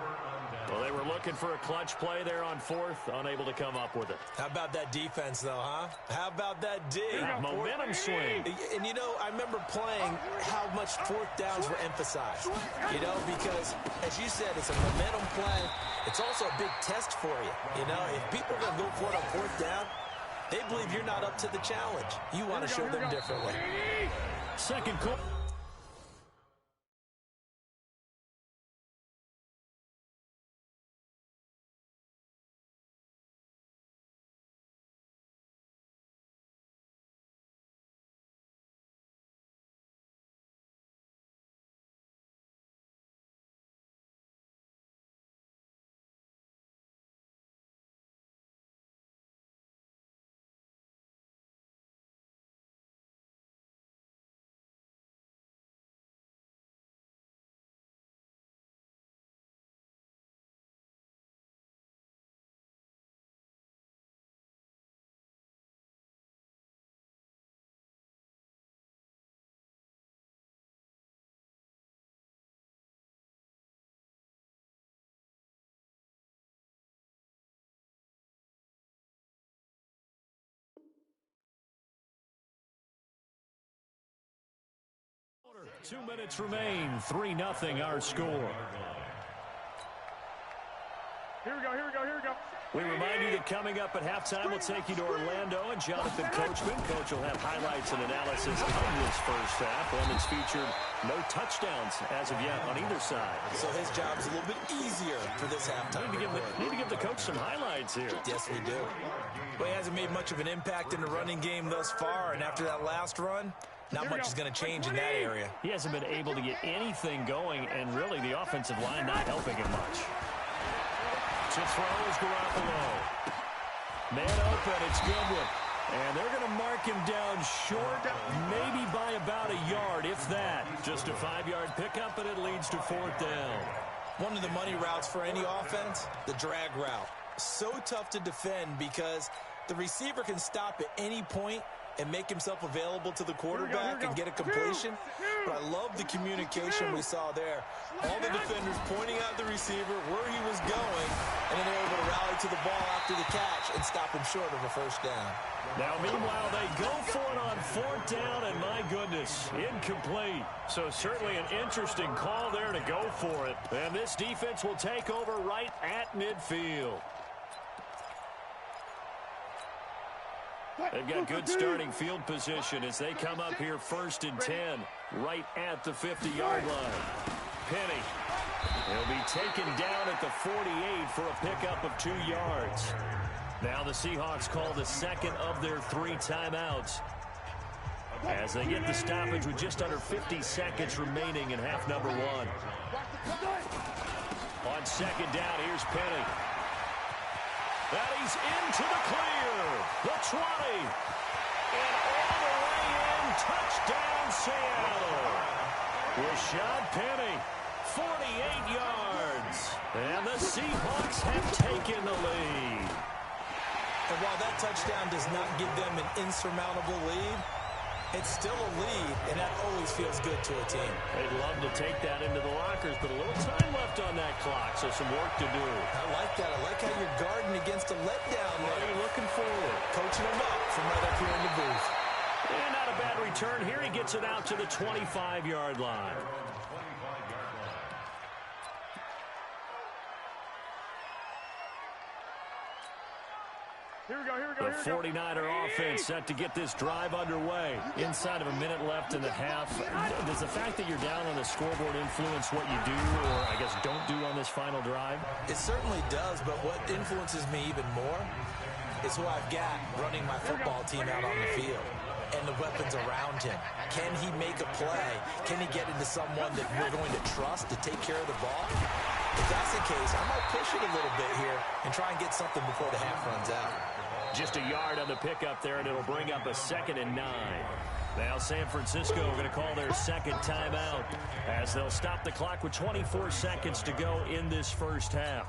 Well, they were looking for a clutch play there on 4th. Unable to come up with it. How about that defense, though, huh? How about that dig? Momentum swing. And, you know, I remember playing how much 4th downs were emphasized. You know, because, as you said, it's a momentum play. It's also a big test for you. You know, if people are going to go for it on 4th down, they believe you're not up to the challenge. You want to show them differently. Second quarter. quarter. 2 minutes remain. 3-0 our score. Here we go. We remind you that coming up at halftime, we'll take you to Orlando and Jonathan Coachman. Coach will have highlights and analysis on this first half. One that's featured no touchdowns as of yet on either side. So his job's a little bit easier for this halftime. Need to give the coach some highlights here. Yes, we do. Well, he hasn't made much of an impact in the running game thus far, and after that last run, not much is going to change in that area. He hasn't been able to get anything going, and really the offensive line not helping him much. To throw is Garoppolo. Man open, it's Goodwin. And they're going to mark him down short, maybe by about a yard, if that. Just a 5-yard pickup, and it leads to 4th down. One of the money routes for any offense, the drag route. So tough to defend because the receiver can stop at any point and make himself available to the quarterback and get a completion. But I love the communication we saw there. All the defenders pointing out the receiver where he was going, and then they're able to rally to the ball after the catch and stop him short of a first down. Now, meanwhile, they go for it on 4th down, and my goodness, incomplete. So certainly an interesting call there to go for it. And this defense will take over right at midfield. They've got good starting field position as they come up here 1st and 10, right at the 50-yard line. Penny. He'll be taken down at the 48 for a pickup of 2 yards. Now the Seahawks call the second of their 3 timeouts as they get the stoppage with just under 50 seconds remaining in half number 1. On 2nd down, here's Penny. That he's into the clear. The 20. And all the way in. Touchdown, Seattle. Rashad Penny, 48 yards. And the Seahawks have taken the lead. And while that touchdown does not give them an insurmountable lead, it's still a lead, and that always feels good to a team. They'd love to take that into the lockers, but a little time left on that clock, so some work to do. I like that. I like how you're guarding against a letdown there. What are you looking forward? Coaching them up from right up here in the booth. And not a bad return here. He gets it out to the 25-yard line. Here we go. The 49er offense set to get this drive underway. Inside of a minute left in the half. Does the fact that you're down on the scoreboard influence what you do, or I guess don't do on this final drive? It certainly does, but what influences me even more is who I've got running my football team out on the field and the weapons around him. Can he make a play? Can he get into someone that we're going to trust to take care of the ball? If that's the case, I might push it a little bit here and try and get something before the half runs out. Just a yard on the pickup there, and it'll bring up a 2nd and 9. Now San Francisco going to call their second timeout as they'll stop the clock with 24 seconds to go in this first half.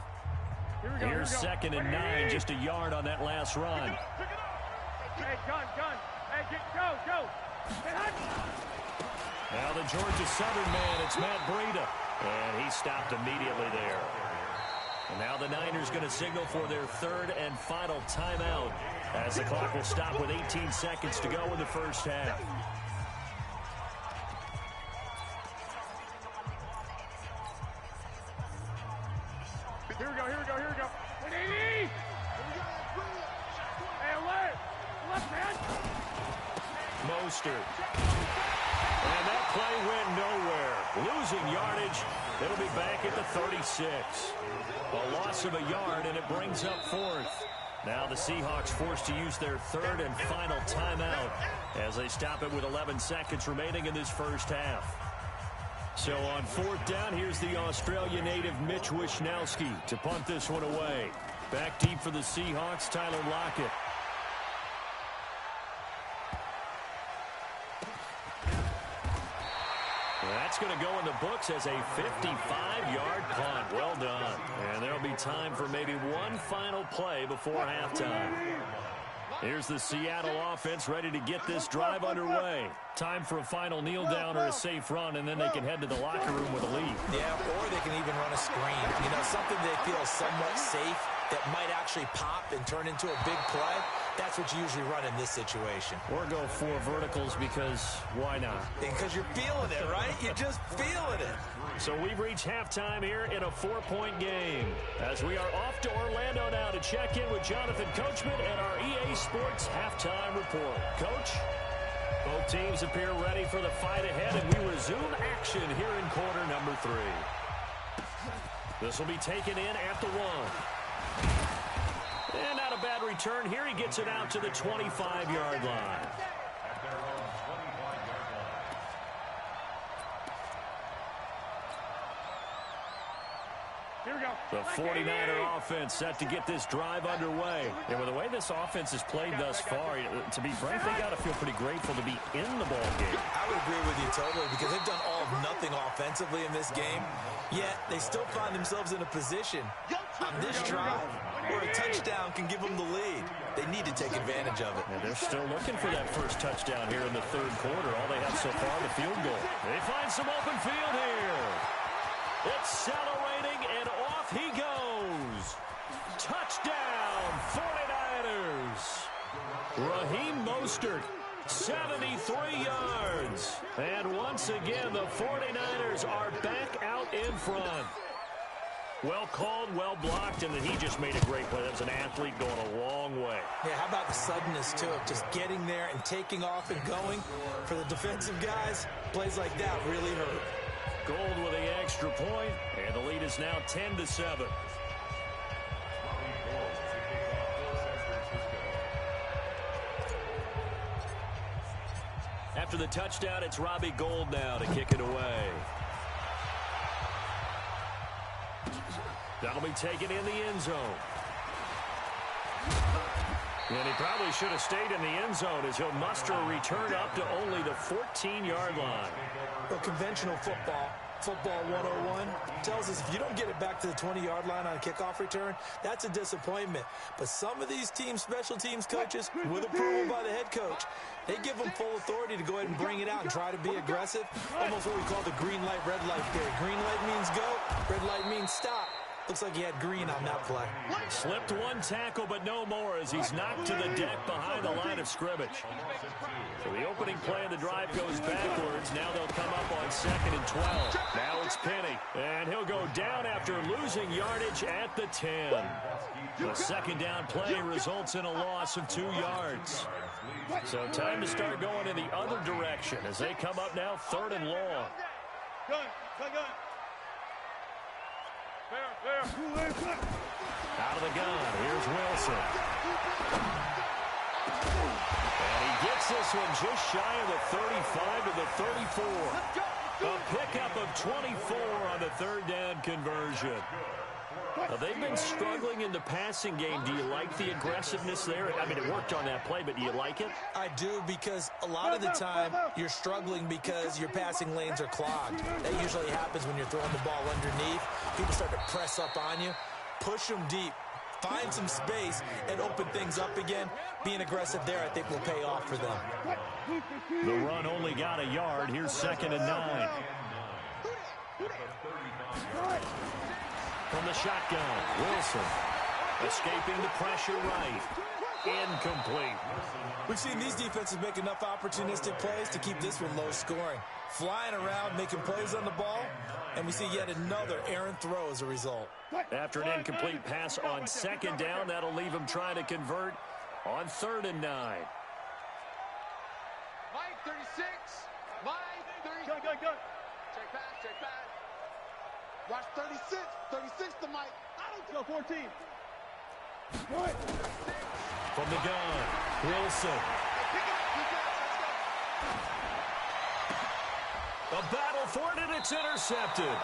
Here's 2nd and 9, just a yard on that last run. Hey, gun. Hey, go. Now the Georgia Southern man, it's Matt Breida. And he stopped immediately there. And now the Niners going to signal for their 3rd and final timeout as the clock will stop with 18 seconds to go in the first half. Here we go. Hey, left hand. Mostert. And that play went nowhere. Losing yardage. It'll be back at the 36. A loss of a yard, and it brings up 4th. Now the Seahawks forced to use their 3rd and final timeout as they stop it with 11 seconds remaining in this first half. So on 4th down, here's the Australia native Mitch Wishnowsky to punt this one away. Back deep for the Seahawks, Tyler Lockett. That's going to go in the books as a 55-yard punt. Well done. And there'll be time for maybe one final play before halftime. Here's the Seattle offense ready to get this drive underway. Time for a final kneel down or a safe run, and then they can head to the locker room with a lead. Yeah, or they can even run a screen. You know, something they feel somewhat safe that might actually pop and turn into a big play. That's what you usually run in this situation. Or go 4 verticals because why not? Because you're feeling it, right? You're just feeling it. So we've reached halftime here in a 4-point game as we are off to Orlando now to check in with Jonathan Coachman and our EA Sports halftime report. Coach, both teams appear ready for the fight ahead, and we resume action here in quarter number 3. This will be taken in at the 1. And not a bad return here. He gets it out to the 25-yard line. Here we go. The 49er offense set to get this drive underway. And with the way this offense has played thus far, to be frank, they got to feel pretty grateful to be in the ball game. I would agree with you totally because they've done all nothing offensively in this game, yet they still find themselves in a position on this drive where a touchdown can give them the lead. They need to take advantage of it. And they're still looking for that first touchdown here in the third quarter. All they have so far, the field goal. They find some open field here. Accelerating, and off he goes. Touchdown, 49ers. Raheem Mostert, 73 yards. And once again, the 49ers are back out in front. Well called, well blocked, and then he just made a great play. That's an athlete going a long way. Yeah, how about the suddenness, too, of just getting there and taking off and going? For the defensive guys, plays like that really hurt. Gold with the extra point, and the lead is now 10-7. After the touchdown, it's Robbie Gould now to kick it away. That'll be taken in the end zone. And he probably should have stayed in the end zone as he'll muster a return up to only the 14-yard line. Well, conventional football 101, tells us if you don't get it back to the 20-yard line on a kickoff return, that's a disappointment. But some of these teams, special teams coaches, with approval by the head coach, they give them full authority to go ahead and bring it out and try to be aggressive. Almost what we call the green light, red light theory. Green light means go, red light means stop. Looks like he had green on that play. Slipped one tackle, but no more as he's knocked to the deck behind the line of scrimmage. So the opening play of the drive goes backwards. Now they'll come up on 2nd and 12. Now it's Penny, and he'll go down after losing yardage at the 10. The second down play results in a loss of 2 yards. So time to start going in the other direction as they come up now 3rd and long. Gun. Out of the gun, here's Wilson. And he gets this one just shy of the 35 to the 34. A pickup of 24 on the 3rd down conversion. Now, they've been struggling in the passing game. Do you like the aggressiveness there? I mean, it worked on that play, but do you like it? I do, because a lot of the time you're struggling because your passing lanes are clogged. That usually happens when you're throwing the ball underneath. People start to press up on you. Push them deep. Find some space and open things up again. Being aggressive there, I think, will pay off for them. The run only got a yard. Here's 2nd and 9. From the shotgun, Wilson escaping the pressure right. Incomplete. We've seen these defenses make enough opportunistic plays to keep this one low scoring. Flying around, making plays on the ball, and we see yet another errant throw as a result. After an incomplete pass on 2nd down, that'll leave him trying to convert on 3rd and 9. Mike, 36. Mike, 30. Gun. Check pass. Watch 36. 36 to Mike. I don't go 14. Good. From the gun, Wilson. Pick it up. A battle for it, and it's intercepted.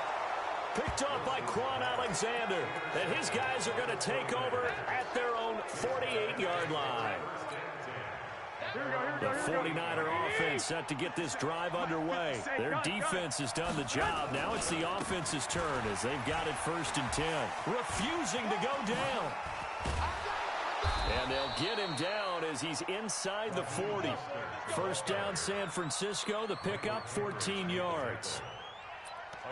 Picked up by Quan Alexander. And his guys are going to take over at their own 48-yard line. The 49er offense set to get this drive underway. Their defense has done the job. Now it's the offense's turn as they've got it 1st and 10. Refusing to go down. And they'll get him down as he's inside the 40. 1st down, San Francisco. The pickup, 14 yards.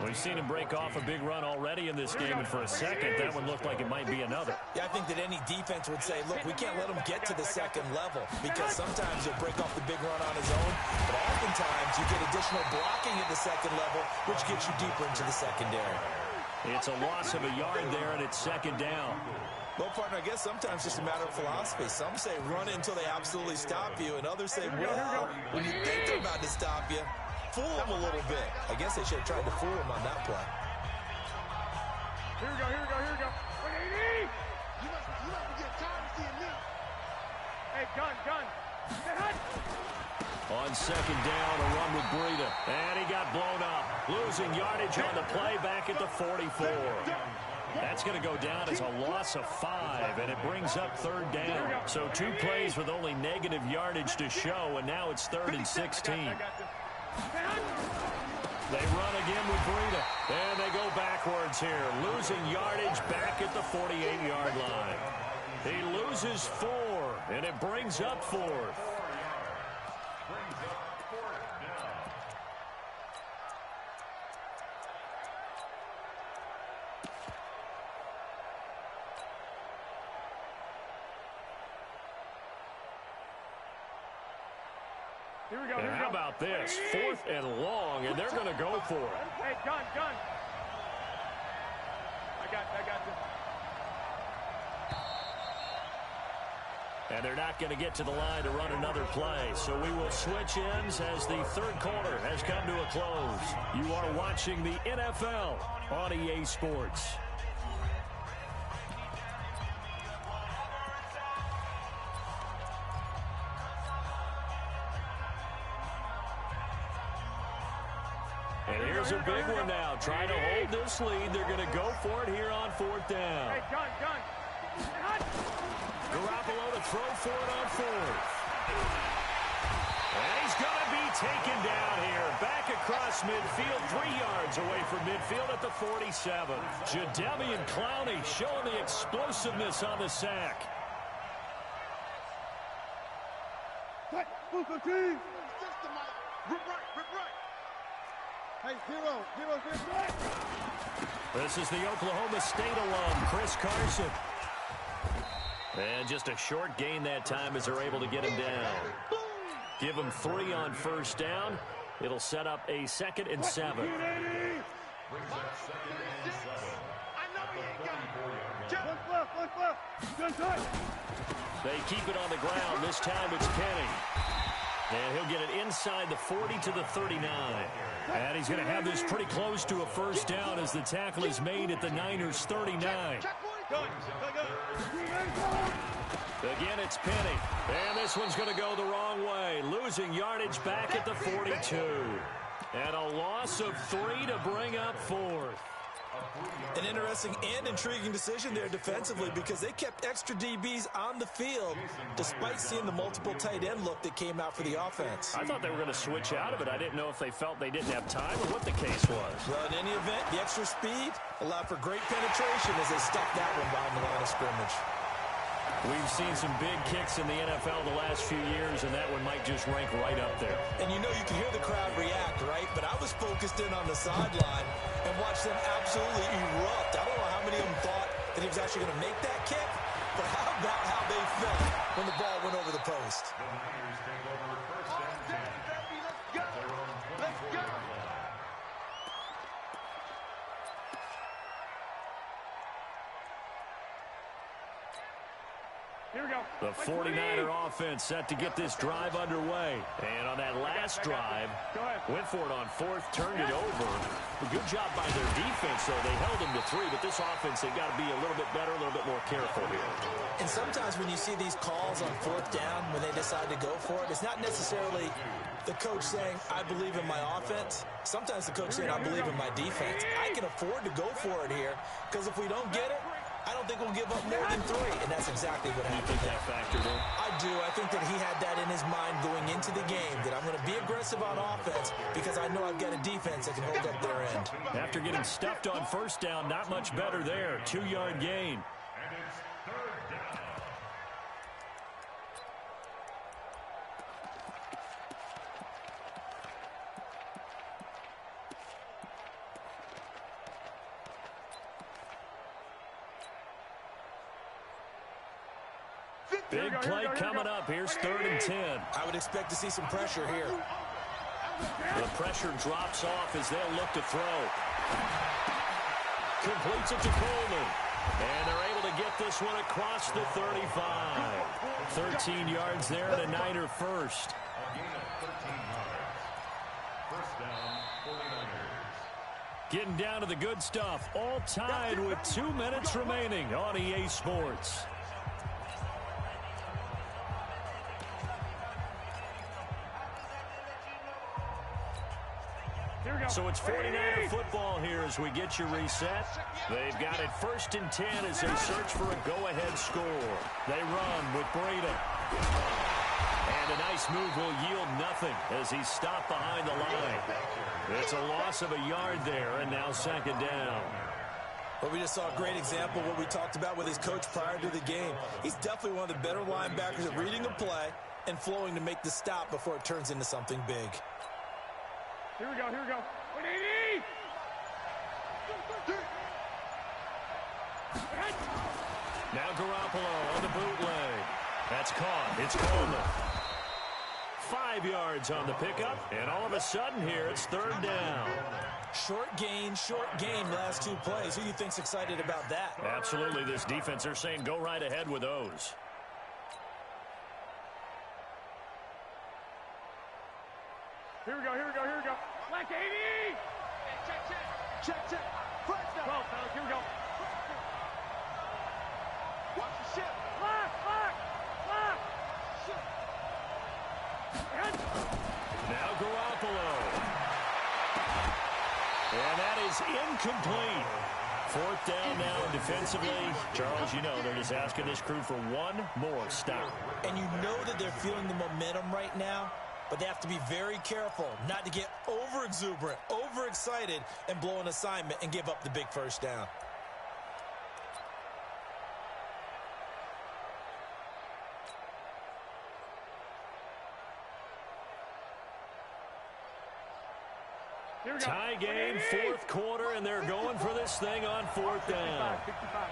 We've seen him break off a big run already in this game, and for a second, that one looked like it might be another. Yeah, I think that any defense would say, look, we can't let him get to the 2nd level, because sometimes he'll break off the big run on his own, but oftentimes you get additional blocking at the 2nd level, which gets you deeper into the secondary. It's a loss of a yard there, and it's 2nd down. Well, partner, I guess sometimes it's just a matter of philosophy. Some say run it until they absolutely stop you, and others say, well, when you think they're about to stop you, fool them a little bit. I guess they should have tried to fool him on that play. Here we go. 180. You must get tired of seeing me. Hey, gun. On 2nd down, a run with Breida. And he got blown up. Losing yardage on the play back at the 44. That's going to go down as a loss of 5, and it brings up 3rd down. So 2 plays with only negative yardage to show, and now it's 3rd and 16. They run again with Breida. And they go backwards here, losing yardage back at the 48-yard line. He loses 4, and it brings up 4th. Here we go, And how about this? 4th and long, and they're going to go for it. Hey, gun. I got this. And they're not going to get to the line to run another play. So we will switch ends as the third quarter has come to a close. You are watching the NFL on EA Sports. And here's a big one now. Trying to hold this lead. They're going to go for it here on 4th down. Hey, gun. Garoppolo to throw for it on 4th. And he's going to be taken down here. Back across midfield, 3 yards away from midfield at the 47. Jadeveon Clowney showing the explosiveness on the sack. Rip right. Hey, zero. This is the Oklahoma State alum, Chris Carson. And just a short gain that time as they're able to get him down. Give him 3 on 1st down. It'll set up a 2nd and 7. They keep it on the ground. This time it's Penny. And he'll get it inside the 40 to the 39. And he's going to have this pretty close to a 1st down as the tackle is made at the Niners' 39. Again, it's Penny. And this one's going to go the wrong way. Losing yardage back at the 42. And a loss of 3 to bring up 4th. An interesting and intriguing decision there defensively because they kept extra DBs on the field despite seeing the multiple tight end look that came out for the offense. I thought they were going to switch out of it. I didn't know if they felt they didn't have time or what the case was. Well, in any event, the extra speed allowed for great penetration as they stuffed that one behind the line of scrimmage. We've seen some big kicks in the NFL the last few years, and that one might just rank right up there. And you know you can hear the crowd react, right? But I was focused in on the sideline and watched them absolutely erupt. I don't know how many of them thought that he was actually going to make that kick, but how about how they felt when the ball went over the post? The Niners take over 1st and 10. Let's go. Here we go. The 49er offense set to get this drive underway. And on that last drive, went for it on 4th, turned it over. A good job by their defense, though. They held them to 3, but this offense, they've got to be a little bit better, a little bit more careful here. And sometimes when you see these calls on 4th down, when they decide to go for it, it's not necessarily the coach saying, I believe in my offense. Sometimes the coach saying, I believe in my defense. I can afford to go for it here, because if we don't get it, I don't think we'll give up more than 3, and that's exactly what happened. You think that factored in? I do. I think that he had that in his mind going into the game, that I'm going to be aggressive on offense because I know I've got a defense that can hold up their end. After getting stuffed on 1st down, not much better there. 2-yard gain. And it's 3rd down. Big play coming up. Here's 3rd and 10. I would expect to see some pressure here. The pressure drops off as they'll look to throw. Completes it to Coleman. And they're able to get this one across the 35. 13 yards there and a Niner first. A gain of 13 yards. 1st down, 49ers. Getting down to the good stuff. All tied with 2 minutes remaining on EA Sports. So it's 49er football here as we get you reset. They've got it 1st and 10 as they search for a go-ahead score. They run with Breida. And And a nice move will yield nothing as he's stopped behind the line. It's a loss of a yard there, and now second down. Well, we just saw a great example of what we talked about with his coach prior to the game. He's definitely one of the better linebackers at reading a play and flowing to make the stop before it turns into something big. Here we go, here we go. 180! Now Garoppolo on the bootleg. That's caught. It's Coleman. 5 yards on the pickup, and all of a sudden here it's third down. Short gain, last 2 plays. Who do you think's excited about that? Absolutely, this defense, they're saying go right ahead with those. Here we go, here we go, here we go. Black 80! Check. First down. 12, fellas, here we go. Watch the ship. Lock. Now Garoppolo. And that is incomplete. Fourth down now defensively. Charles, you know they're just asking this crew for one more stop. And you know that they're feeling the momentum right now, but they have to be very careful not to get over-exuberant, overexcited, and blow an assignment and give up the big first down. Tie game, fourth quarter, and they're going for this thing on fourth down. 65.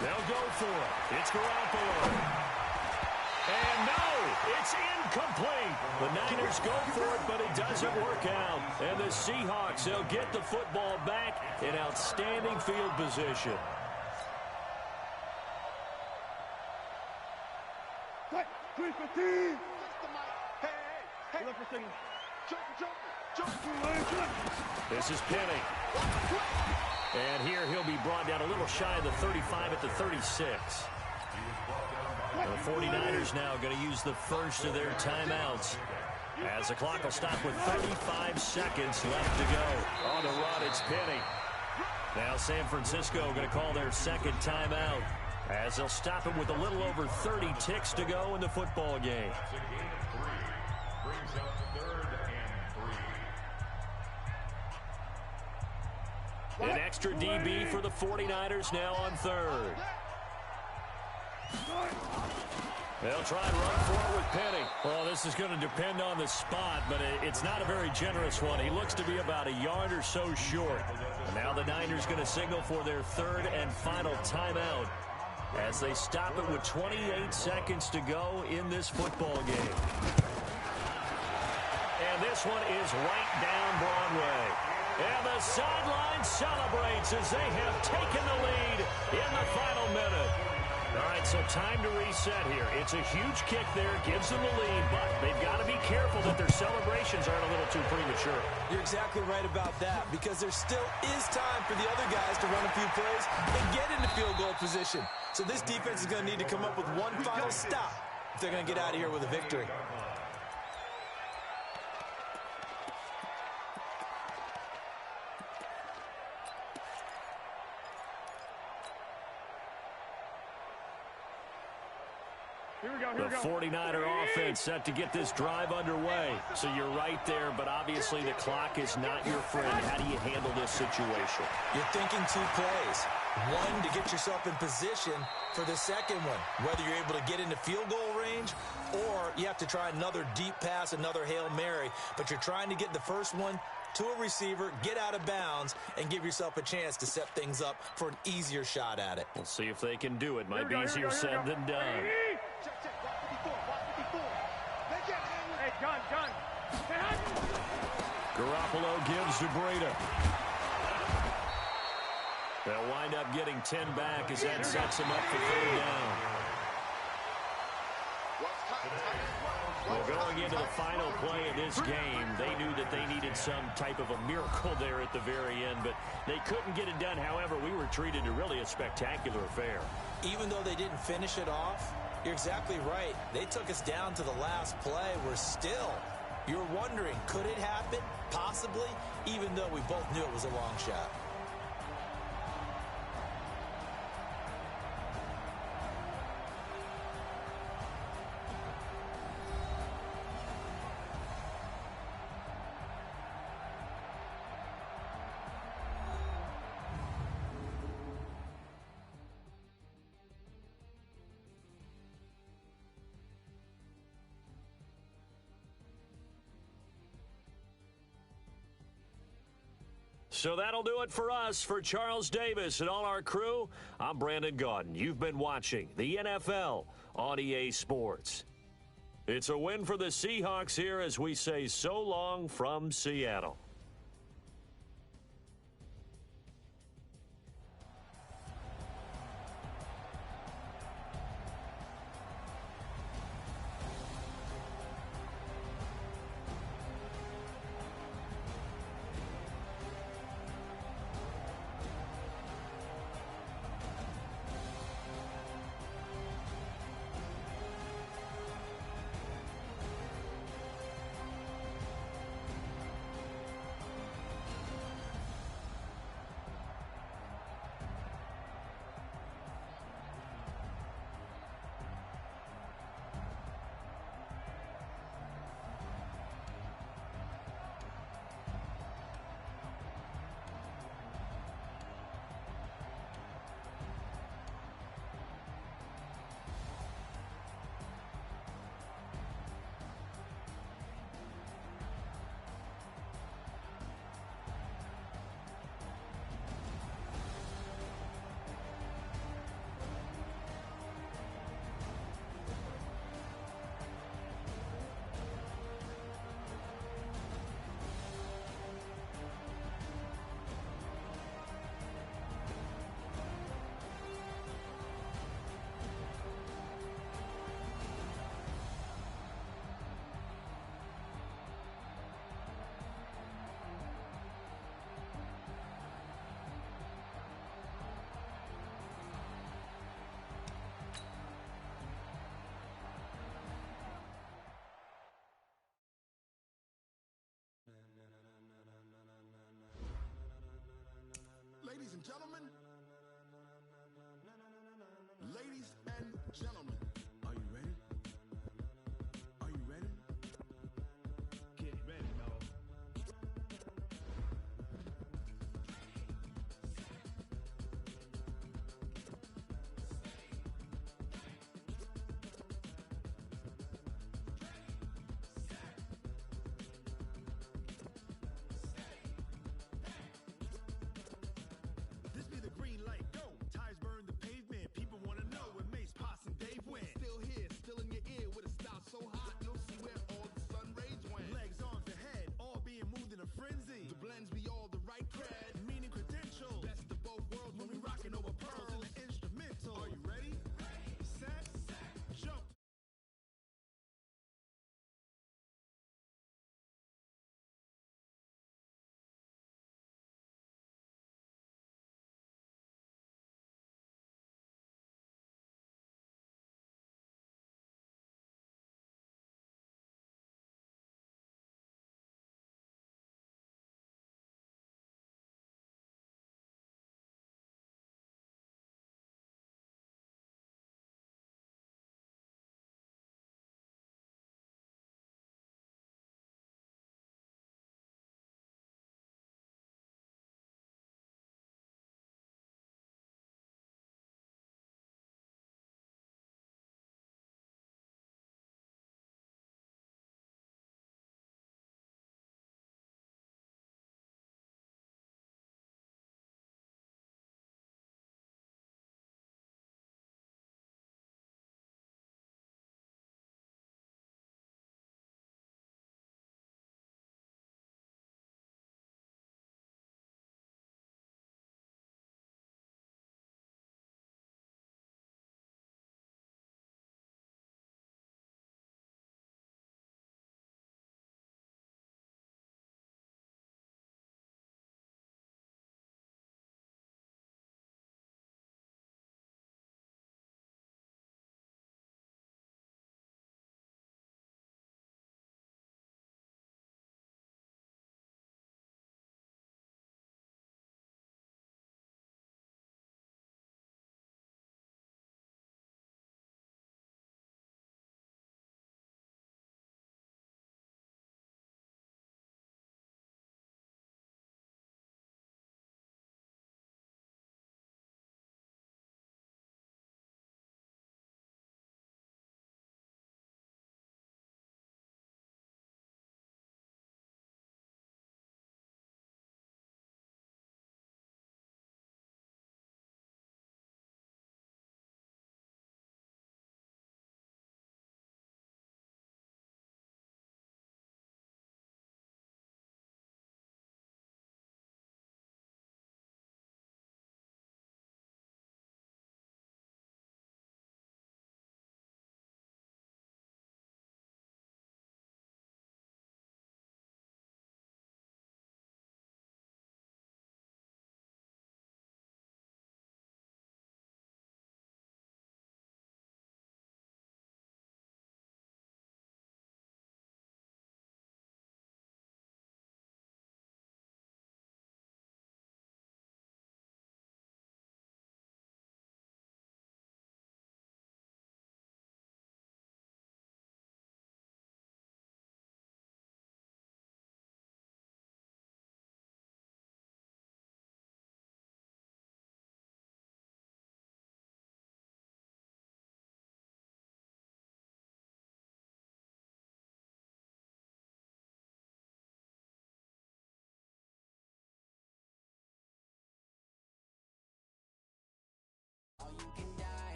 They'll go for it. It's Garoppolo. And no, it's incomplete. The Niners go for it, but it doesn't work out. And the Seahawks, they'll get the football back in outstanding field position. Hey, look for signal. Jump. This is Penny. And here he'll be brought down a little shy of the 35 at the 36. The 49ers now going to use the first of their timeouts as the clock will stop with 35 seconds left to go. On the run, it's Penny. Now San Francisco going to call their second timeout as they'll stop it with a little over 30 ticks to go in the football game. An extra DB for the 49ers now on third. They'll try and run for it with Penny. Well, this is going to depend on the spot, but it's not a very generous one. He looks to be about a yard or so short. And now the Niners going to signal for their third and final timeout as they stop it with 28 seconds to go in this football game. And this one is right down Broadway. And the sideline celebrates as they have taken the lead in the final minute. All right, so time to reset here. It's a huge kick there, gives them the lead, but they've got to be careful that their celebrations aren't a little too premature. You're exactly right about that, because there still is time for the other guys to run a few plays and get into field goal position. So this defense is going to need to come up with one final stop if they're going to get out of here with a victory. The 49er offense set to get this drive underway. So you're right there, but obviously the clock is not your friend. How do you handle this situation? You're thinking 2 plays. One, to get yourself in position for the second one, whether you're able to get into field goal range or you have to try another deep pass, another Hail Mary, but you're trying to get the first one to a receiver, get out of bounds, and give yourself a chance to set things up for an easier shot at it. We'll see if they can do it. Might be easier said than done. Hey, John. Garoppolo gives to Breida. They'll wind up getting 10 back as that sets him up for third down. Well, going into the final play of this game, they knew that they needed some type of a miracle there at the very end, but they couldn't get it done. However, we were treated to really a spectacular affair. Even though they didn't finish it off, you're exactly right. They took us down to the last play. You're wondering, could it happen? Possibly, even though we both knew it was a long shot. So that'll do it for us. For Charles Davis and all our crew, I'm Brandon Gaudin. You've been watching the NFL on EA Sports. It's a win for the Seahawks here as we say so long from Seattle.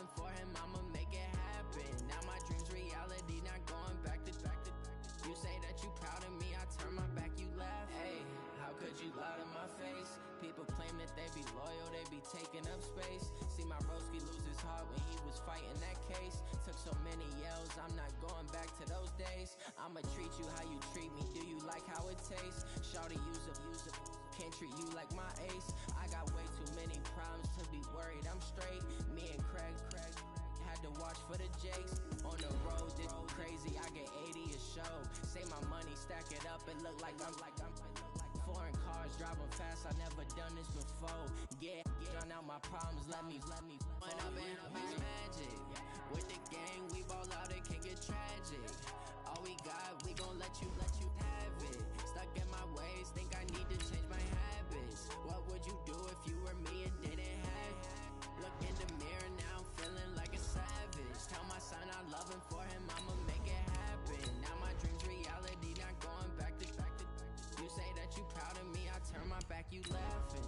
loving for him, I'ma make it happen. Now my dreams reality, not going back to. You say that you proud of me, I turn my back, you laugh. Hey, how could you lie to my face? People claim that they be loyal, they be taking up space. See my broski lose his heart when he was fighting that case. Took so many yells, I'm not going back to those days. I'ma treat you how you treat me, do you like how it tastes? Shawty, use up, can't treat you like my ace. I got way too many problems to be worried, I'm straight. Me and Craig had to watch for the Jakes. On the road, this crazy, I get 80 a show. Say my money, stack it up, it look like I'm foreign cars, driving fast, I never done this before. Yeah, drown out my problems, let me When up and up is magic. With the gang, we ball out, it can get tragic. All we got, we gon' let you have it. Stuck in my ways, think I need to change my habits. What would you do if you were me and didn't have it? Look in the mirror now, I'm feeling like a savage. Tell my son I love him, for him I'ma make it happen. Now my dreams reality, not going back to. You say that you proud of me, I turn my back, you laughing.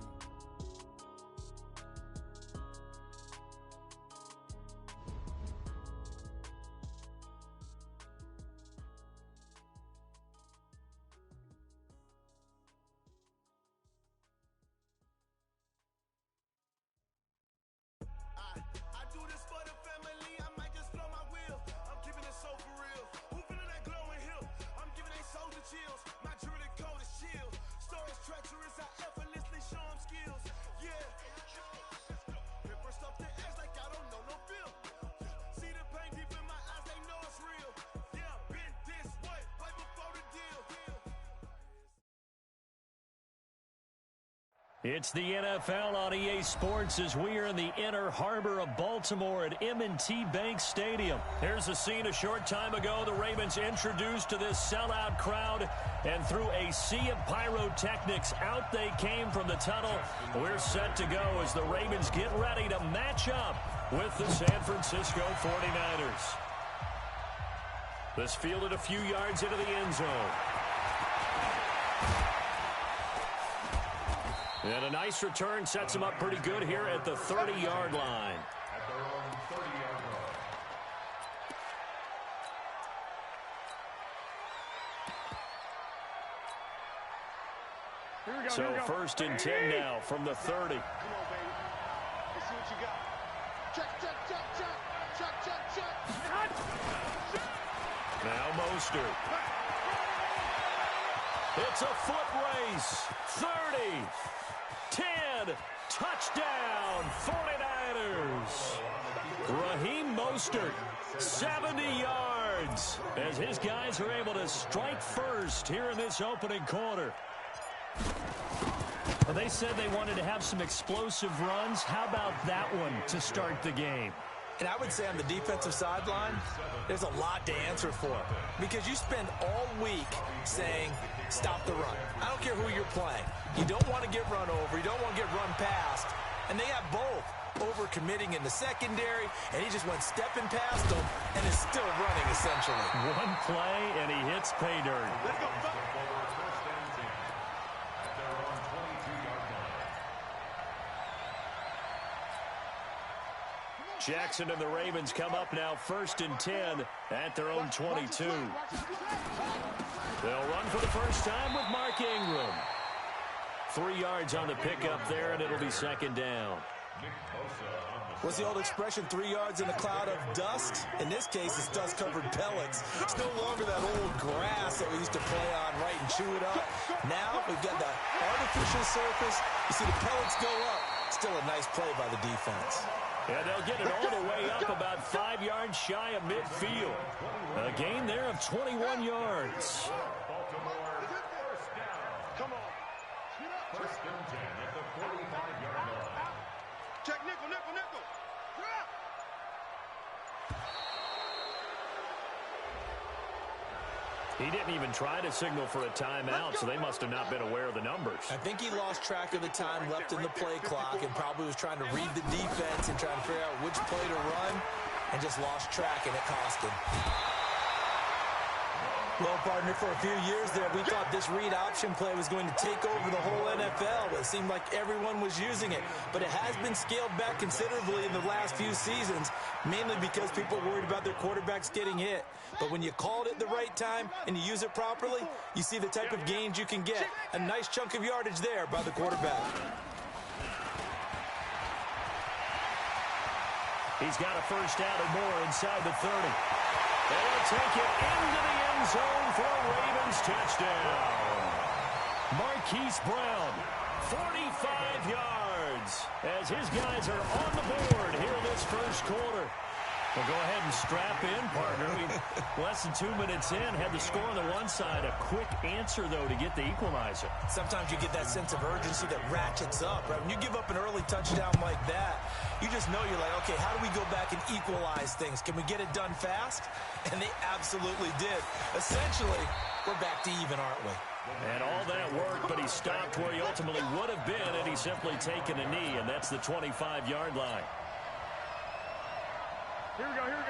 I do this for the family, I might just blow my wheel. I'm keeping it so for real. Who feeling that glowing hill? I'm giving they soldier chills. My jewelry cold as chill. Stories treacherous, I effortlessly show them skills. Yeah. Ripper stuff the edge like I don't know no feel. See the pain deep in my eyes, they know it's real. Yeah, been this way, way before the deal. It's the NFL on EA Sports as we are in the inner harbor of Baltimore at M&T Bank Stadium. Here's a scene a short time ago. The Ravens introduced to this sellout crowd, and through a sea of pyrotechnics, out they came from the tunnel. We're set to go as the Ravens get ready to match up with the San Francisco 49ers. This fielded a few yards into the end zone. And a nice return sets him up pretty good here at the 30-yard line. At their own 30-yard line. So first and 10 now from the 30. Come on, baby. Let's see what you got. Check. Now Mostert. It's a foot race. 30. 10, touchdown, 49ers. Raheem Mostert, 70 yards, as his guys are able to strike first here in this opening quarter. Well, they said they wanted to have some explosive runs. How about that one to start the game? And I would say on the defensive sideline, there's a lot to answer for. Because you spend all week saying, stop the run. I don't care who you're playing. You don't want to get run over. You don't want to get run past. And they got both. Over-committing in the secondary, and he just went stepping past them and is still running, essentially. One play, and he hits pay dirt. Let's go. Jackson and the Ravens come up now first and 10 at their own 22. They'll run for the first time with Mark Ingram. 3 yards on the pickup there, and it'll be second down. What's the old expression, 3 yards in a cloud of dust? In this case, it's dust-covered pellets. It's no longer that old grass that we used to play on, right, and chew it up. Now we've got the artificial surface. You see the pellets go up. Still a nice play by the defense. And they'll get it all the way up about 5 yards shy of midfield. A gain there of 21 yards. Come on. First and 10 at the 45-yard line. Check nickel. Drop. He didn't even try to signal for a timeout, so they must have not been aware of the numbers. I think he lost track of the time left in the play clock and probably was trying to read the defense and trying to figure out which play to run and just lost track, and it cost him. Well, partner, for a few years there, we thought this read option play was going to take over the whole NFL. It seemed like everyone was using it, but it has been scaled back considerably in the last few seasons, mainly because people are worried about their quarterbacks getting hit. But when you call it at the right time and you use it properly, you see the type of gains you can get. A nice chunk of yardage there by the quarterback. He's got a first down and more inside the 30. They'll take it into the end zone for a Ravens touchdown. Marquise Brown, 45 yards, as his guys are on the board here in this first quarter. Well, go ahead and strap in, partner. Less than 2 minutes in, had the score on the one side. A quick answer, though, to get the equalizer. Sometimes you get that sense of urgency that ratchets up, right? When you give up an early touchdown like that, you just know you're like, okay, how do we go back and equalize things? Can we get it done fast? And they absolutely did. Essentially, we're back to even, aren't we? And all that work, but he stopped where he ultimately would have been, and he's simply taken a knee, and that's the 25-yard line.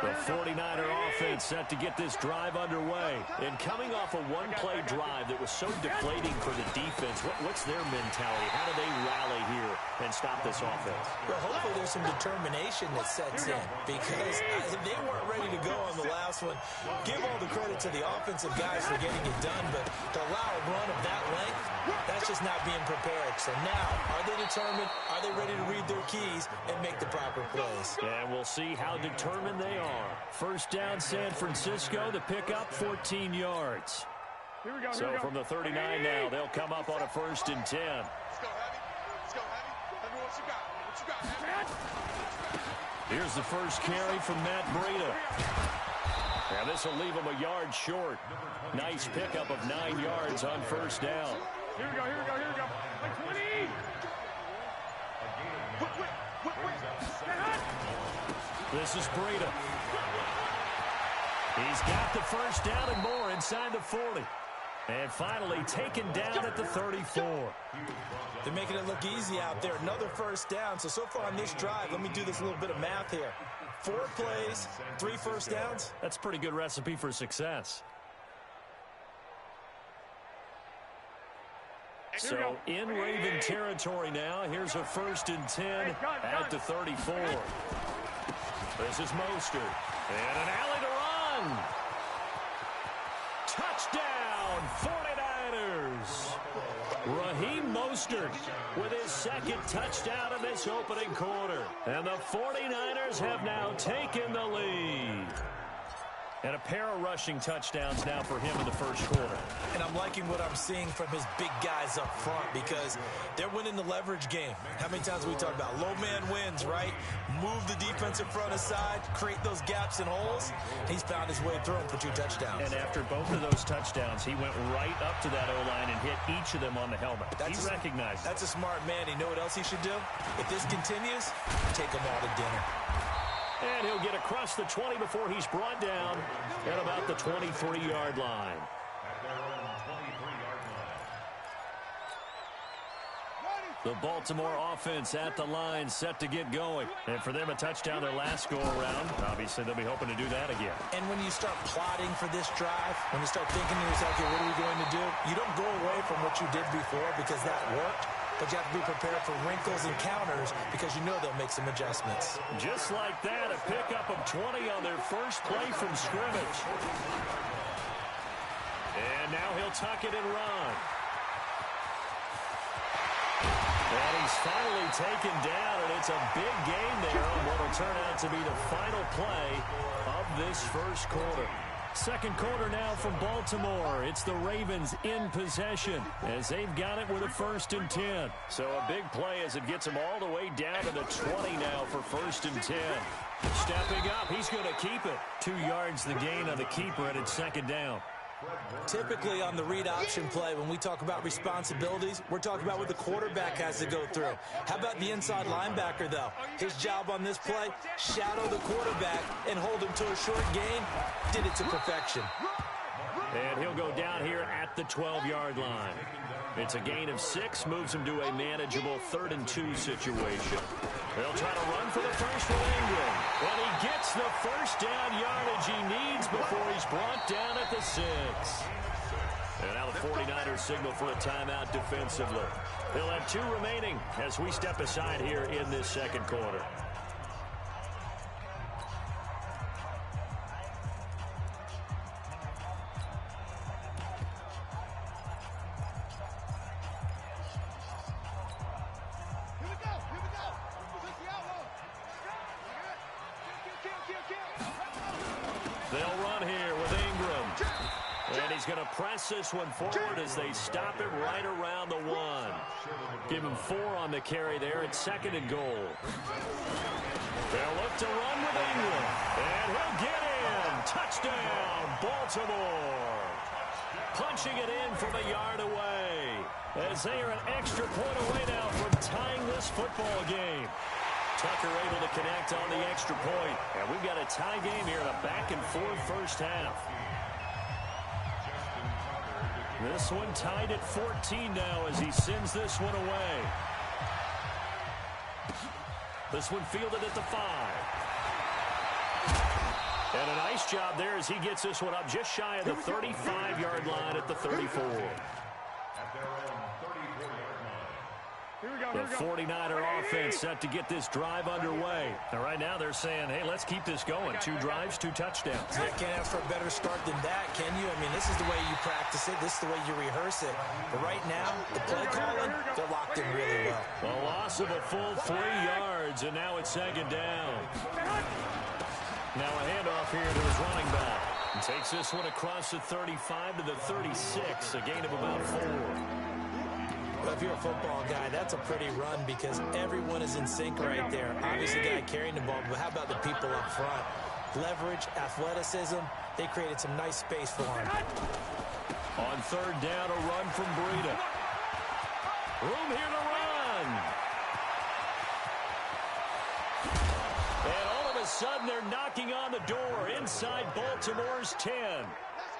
The 49er offense set to get this drive underway. And coming off a one-play drive that was so deflating for the defense, what's their mentality? How do they rally here and stop this offense? Well, hopefully there's some determination that sets in, because they weren't ready to go on the last one. Give all the credit to the offensive guys for getting it done, but to allow a run of that length, that's just not being prepared. So now, are they determined? Are they ready to read their keys and make the proper plays? And we'll see how determined they are. First down, San Francisco. The pickup, 14 yards. Here we go. So from the 39 now, they'll come up on a 1st and 10. Let's go, Heavy. Let's go, Heavy. Heavy, what you got? What you got, Heavy? Here's the first carry from Matt Breida. Now this will leave him a yard short. Nice pickup of 9 yards on first down. Here we go. Like 20. This is Breida. He's got the first down and more inside the 40. And finally taken down at the 34. They're making it look easy out there. Another first down. So far on this drive, let me do this little bit of math here. 4 plays, 3 first downs. That's a pretty good recipe for success. So in Raven territory now. Here's a 1st and 10 at the 34. This is Mostert. And an alley to run. Touchdown, 49ers. Raheem Mostert with his 2nd touchdown in this opening quarter. And the 49ers have now taken the lead. And a pair of rushing touchdowns now for him in the first quarter. And I'm liking what I'm seeing from his big guys up front, because they're winning the leverage game. How many times we talk about low man wins, right? Move the defensive front aside, create those gaps and holes. He's found his way through them for 2 touchdowns. And after both of those touchdowns, he went right up to that O-line and hit each of them on the helmet. He recognized it. That's a smart man. You know what else he should do? If this continues, take them all to dinner. And he'll get across the 20 before he's brought down at about the 23-yard line. The Baltimore offense at the line, set to get going. And for them, a touchdown their last go-around. Obviously, they'll be hoping to do that again. And when you start plotting for this drive, when you start thinking to yourself, okay, what are we going to do? You don't go away from what you did before because that worked. But you have to be prepared for wrinkles and counters because you know they'll make some adjustments. Just like that, a pickup of 20 on their first play from scrimmage. And now he'll tuck it and run. And he's finally taken down, and it's a big gain there on what will turn out to be the final play of this first quarter. Second quarter now from Baltimore. It's the Ravens in possession as they've got it with a 1st and 10. So a big play as it gets them all the way down to the 20 now for 1st and 10. Stepping up, he's going to keep it. 2 yards the gain on the keeper, and it's 2nd down. Typically on the read option play, when we talk about responsibilities, we're talking about what the quarterback has to go through. How about the inside linebacker, though? His job on this play, shadow the quarterback and hold him to a short gain. Did it to perfection. And he'll go down here at the 12-yard line. It's a gain of 6, moves him to a manageable 3rd and 2 situation. They'll try to run for the first with Ingram. And he gets gets the first down yardage he needs before he's brought down at the 6. And now the 49ers signal for a timeout defensively. They'll have 2 remaining as we step aside here in this second quarter. They'll run here with Ingram. And he's going to press this one forward as they stop him right around the 1. Give him 4 on the carry there at 2nd and goal. They'll look to run with Ingram. And he'll get in. Touchdown, Baltimore. Punching it in from a yard away. As they are an extra point away now from tying this football game. Tucker able to connect on the extra point. And we've got a tie game here in a back-and-forth first half. This one tied at 14 now as he sends this one away. This one fielded at the 5. And a nice job there as he gets this one up just shy of the 35-yard line at the 34. The 49er offense set to get this drive underway. And right now they're saying, hey, let's keep this going. 2 drives, 2 touchdowns. You can't ask for a better start than that, can you? I mean, this is the way you practice it. This is the way you rehearse it. But right now, the play calling, they're locked in really well. A loss of a full 3 yards, and now it's 2nd down. Now a handoff here to his running back. He takes this one across the 35 to the 36, a gain of about 4. Well, if you're a football guy, that's a pretty run because everyone is in sync right there. Obviously, the guy carrying the ball, but how about the people up front? Leverage, athleticism, they created some nice space for him. On 3rd down, a run from Breida. Room here to run. And all of a sudden, they're knocking on the door inside Baltimore's 10.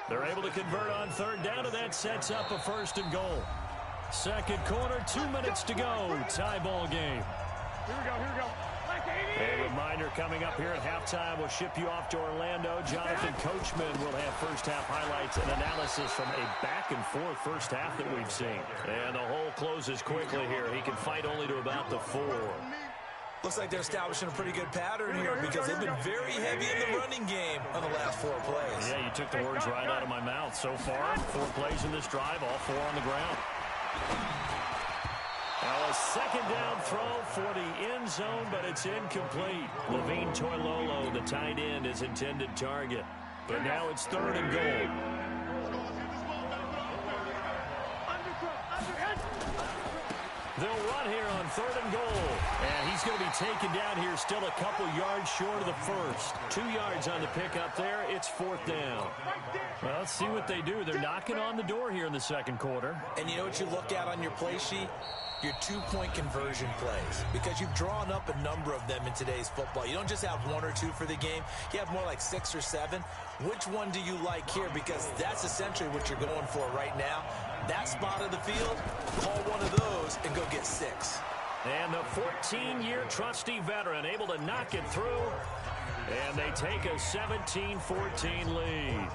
They're able to convert on 3rd down, and that sets up a 1st and goal. Second quarter, 2 minutes to go. Tie ball game. Here we go. A reminder coming up here at halftime. We'll ship you off to Orlando. Jonathan Coachman will have first half highlights and analysis from a back-and-forth first half that we've seen. And the hole closes quickly here. He can fight only to about the 4. Looks like they're establishing a pretty good pattern here because they've been very heavy in the running game on the last 4 plays. Yeah, you took the words right out of my mouth. So far, 4 plays in this drive, all 4 on the ground. Now a 2nd down throw for the end zone, but it's incomplete. Levine Toilolo, the tight end, is intended target. But now it's 3rd and goal. They'll run here on 3rd and goal. And he's going to be taken down here still a couple yards short of the 1st. 2 yards on the pickup there. It's 4th down. Well, let's see what they do. They're knocking on the door here in the second quarter. And you know what you look at on your play sheet? Your 2-point conversion plays, because you've drawn up a number of them in today's football. You don't just have 1 or 2 for the game. You have more like 6 or 7. Which one do you like here? Because that's essentially what you're going for right now. That spot of the field, call one of those and go get 6. And the 14-year trusty veteran able to knock it through. And they take a 17-14 lead.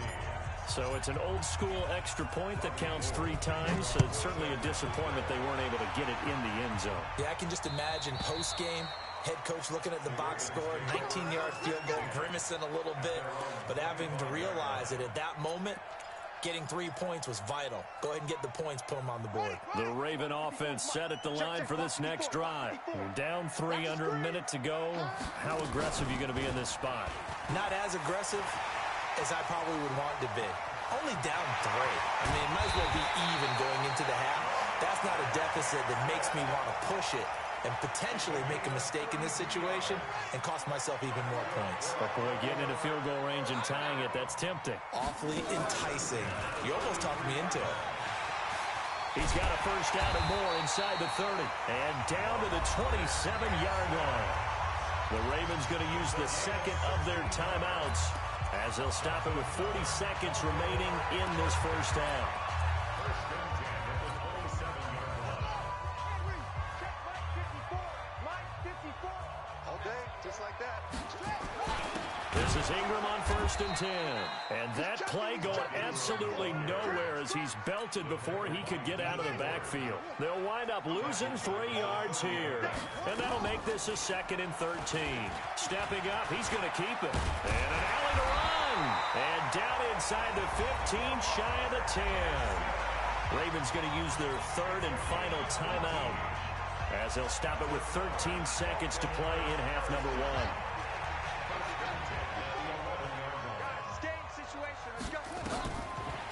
So it's an old-school extra point that counts 3 times. So it's certainly a disappointment they weren't able to get it in the end zone. Yeah, I can just imagine post-game, head coach looking at the box score, 19-yard field goal, grimacing a little bit, but having to realize that at that moment, getting 3 points was vital. Go ahead and get the points, put them on the board. The Raven offense set at the line for this next drive. You're down 3 under a minute to go. How aggressive are you going to be in this spot? Not as aggressive as I probably would want to be. Only down 3. I mean, it might as well be even going into the half. That's not a deficit that makes me want to push it and potentially make a mistake in this situation and cost myself even more points. But boy, getting into field goal range and tying it, that's tempting. Awfully enticing. You almost talked me into it. He's got a first down and more inside the 30. And down to the 27-yard line. The Ravens going to use the second of their timeouts as they'll stop it with 40 seconds remaining in this first half. All day, just like that. This is Ingram on 1st and 10. And that play going absolutely nowhere as he's belted before he could get out of the backfield. They'll wind up losing 3 yards here. And that'll make this a 2nd and 13. Stepping up, he's going to keep it. And an alley to run. And down inside the 15, shy of the 10. Ravens going to use their 3rd and final timeout as they'll stop it with 13 seconds to play in half number 1.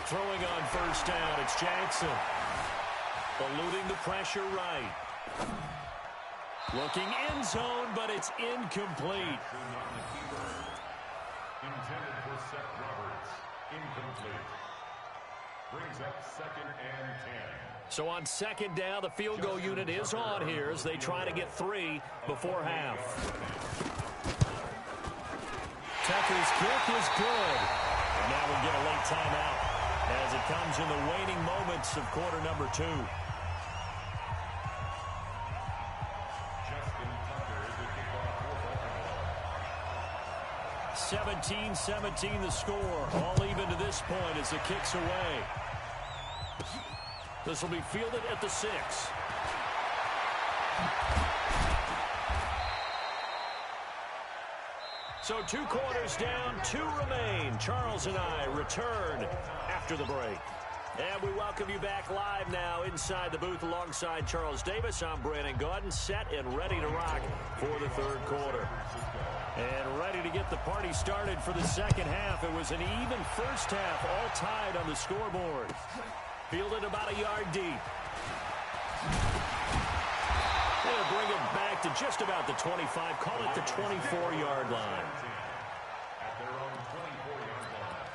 Throwing on 1st down, it's Jackson. Eluding the pressure right. Looking end zone, but it's incomplete. Intended for Seth Roberts. Incomplete. Brings up 2nd and 10. So on 2nd down, the field goal unit is on here as they try to get 3 before half. Tucker's kick is good. And now we'll get a late timeout as it comes in the waning moments of quarter number 2. Justin Tucker is the kickoff for Baltimore. 17-17 the score. All even to this point as the kick's away. This will be fielded at the 6. So 2 quarters down, 2 remain. Charles and I return after the break. And we welcome you back live now inside the booth alongside Charles Davis. I'm Brandon Gaudin, set and ready to rock for the 3rd quarter. And ready to get the party started for the 2nd half. It was an even first half, all tied on the scoreboard. Fielded about a yard deep. They'll bring it back to just about the 25. Call it the 24-yard line. At their own 24-yard line.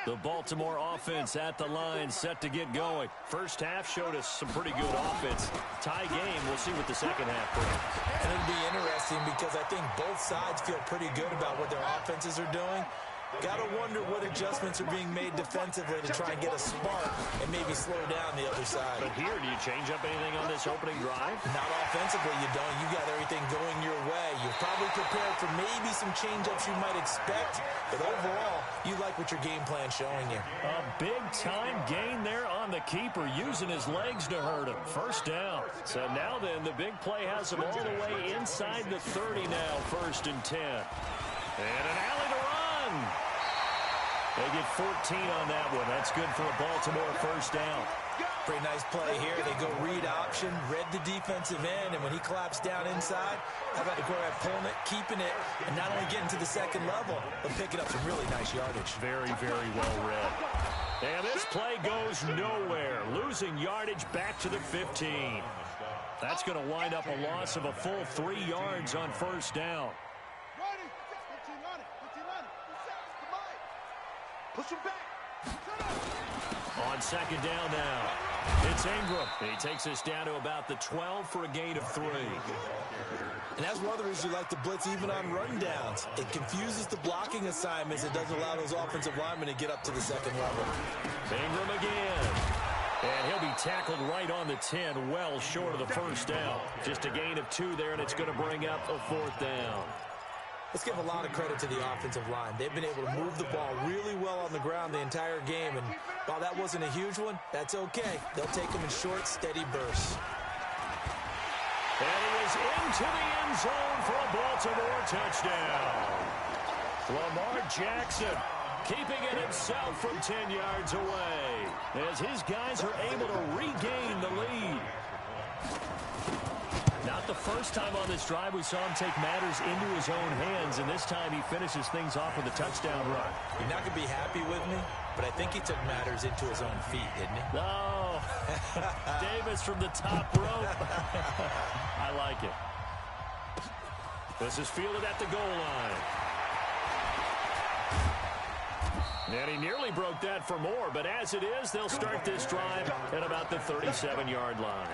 The Baltimore offense at the line, set to get going. First half showed us some pretty good offense. Tie game, we'll see what the 2nd half brings. And it'll be interesting because I think both sides feel pretty good about what their offenses are doing. Got to wonder what adjustments are being made defensively to try and get a spark and maybe slow down the other side. But here, do you change up anything on this opening drive? Not offensively, you don't. You got everything going your way. You're probably prepared for maybe some change-ups you might expect, but overall, you like what your game plan's showing you. A big-time gain there on the keeper, using his legs to hurt him. 1st down. So now then, the big play has him all the way inside the 30 now, 1st and 10. And an alley to run. They get 14 on that one. That's good for a Baltimore 1st down. Pretty nice play here. They go read option, read the defensive end, and when he claps down inside, how about the quarterback pulling it, keeping it, and not only getting to the 2nd level, but picking up some really nice yardage. Very, very well read. And this play goes nowhere. Losing yardage back to the 15. That's going to wind up a loss of a full 3 yards on 1st down. Push him back. On 2nd down now, it's Ingram. He takes us down to about the 12 for a gain of 3. And as runners, you like to blitz even on rundowns. It confuses the blocking assignments. It doesn't allow those offensive linemen to get up to the 2nd level. Ingram again. And he'll be tackled right on the 10, well short of the 1st down. Just a gain of 2 there, and it's going to bring up a 4th down. Let's give a lot of credit to the offensive line. They've been able to move the ball really well on the ground the entire game, and while that wasn't a huge one, that's okay. They'll take them in short, steady bursts. And he is into the end zone for a Baltimore touchdown. Lamar Jackson keeping it himself from 10 yards away as his guys are able to regain the lead. Not the first time on this drive we saw him take matters into his own hands, and this time he finishes things off with a touchdown run. You're not going to be happy with me, but I think he took matters into his own feet, didn't he? Oh, Davis from the top rope. I like it. This is fielded at the goal line. And he nearly broke that for more, but as it is, they'll start this drive at about the 37-yard line.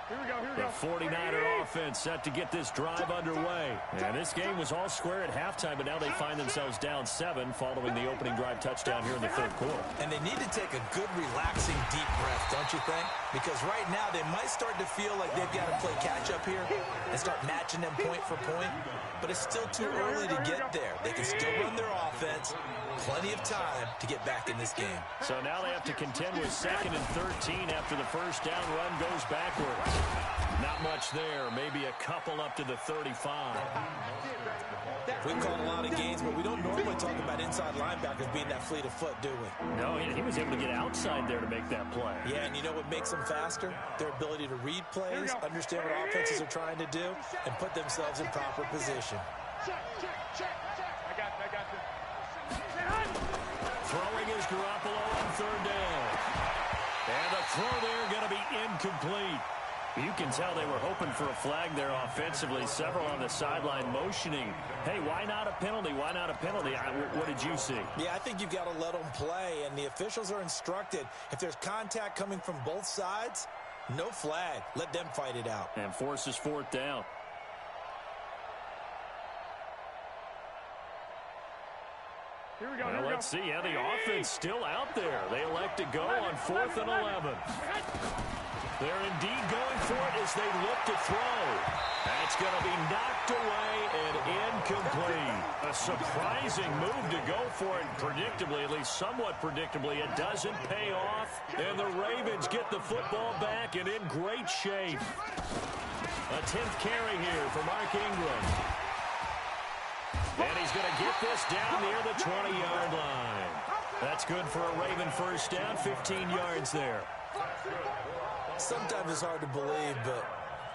The 49er offense set to get this drive underway. And this game was all square at halftime, but now they find themselves down 7 following the opening drive touchdown here in the third quarter. And they need to take a good, relaxing, deep breath, don't you think? Because right now they might start to feel like they've got to play catch-up here and start matching them point for point. But it's still too early to get there. They can still run their offense. Plenty of time to get back in this game. So now they have to contend with 2nd and 13 after the first down run goes backwards. Not much there. Maybe a couple up to the 35. We've called a lot of games, but we don't normally talk about inside linebackers being that fleet of foot, do we? No, he was able to get outside there to make that play. Yeah, and you know what makes them faster? Their ability to read plays, understand what offenses are trying to do, and put themselves in proper position. I got this. Throwing is Garoppolo on 3rd down. And the throw there going to be incomplete. You can tell they were hoping for a flag there offensively. Several on the sideline motioning. Hey, why not a penalty? Why not a penalty? What did you see? Yeah, I think you've got to let them play, and the officials are instructed. If there's contact coming from both sides, no flag. Let them fight it out. And forces 4th down. Here we go. Well, let's see. Yeah, the offense still out there. They elect to go on 4th and 11. They're indeed going for it as they look to throw. That's going to be knocked away and incomplete. A surprising move to go for it. Predictably, at least somewhat predictably, it doesn't pay off. And the Ravens get the football back and in great shape. A 10th carry here for Mark Ingram. And he's going to get this down near the 20-yard line. That's good for a Raven first down, 15 yards there. Sometimes it's hard to believe, but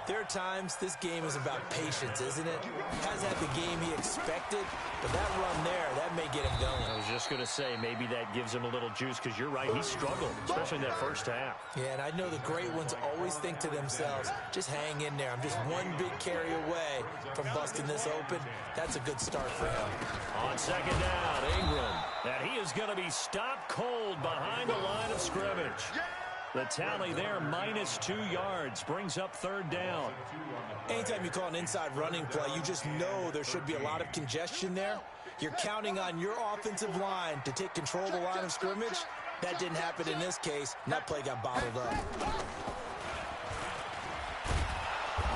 there are times this game is about patience, isn't it? Hasn't had the game he expected, but that run there, that may get him going. I was just going to say, maybe that gives him a little juice, because you're right, he struggled, especially in that first half. Yeah, and I know the great ones always think to themselves, just hang in there. I'm just one big carry away from busting this open. That's a good start for him. On 2nd down, Ingram. And he is going to be stopped cold behind the line of scrimmage. The tally there, -2 yards, brings up 3rd down. Anytime you call an inside running play, you just know there should be a lot of congestion there. You're counting on your offensive line to take control of the line of scrimmage. That didn't happen in this case, and that play got bottled up.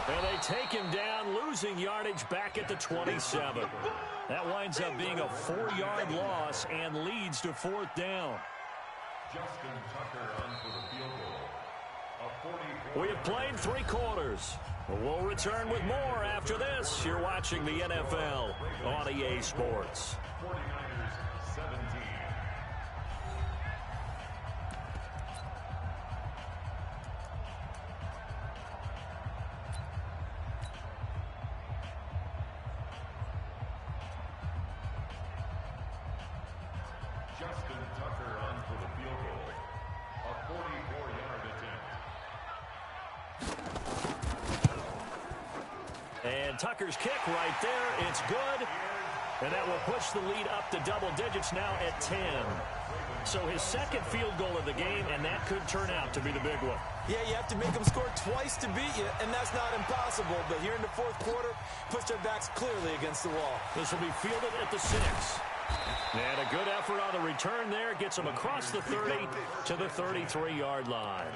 And they take him down, losing yardage back at the 27. That winds up being a 4-yard loss and leads to 4th down. Justin Tucker on for the field goal. We have played 3 quarters. We'll return with more after this. You're watching the NFL on EA Sports. 49ers 17. Justin Tucker on for the field goal. A 44-yard attempt. And Tucker's kick right there. It's good. And that will push the lead up to double digits now at 10. So his 2nd field goal of the game, and that could turn out to be the big one. Yeah, you have to make them score twice to beat you, and that's not impossible. But here in the 4th quarter, push their backs clearly against the wall. This will be fielded at the 6. And a good effort on the return there. Gets him across the 30 to the 33-yard line.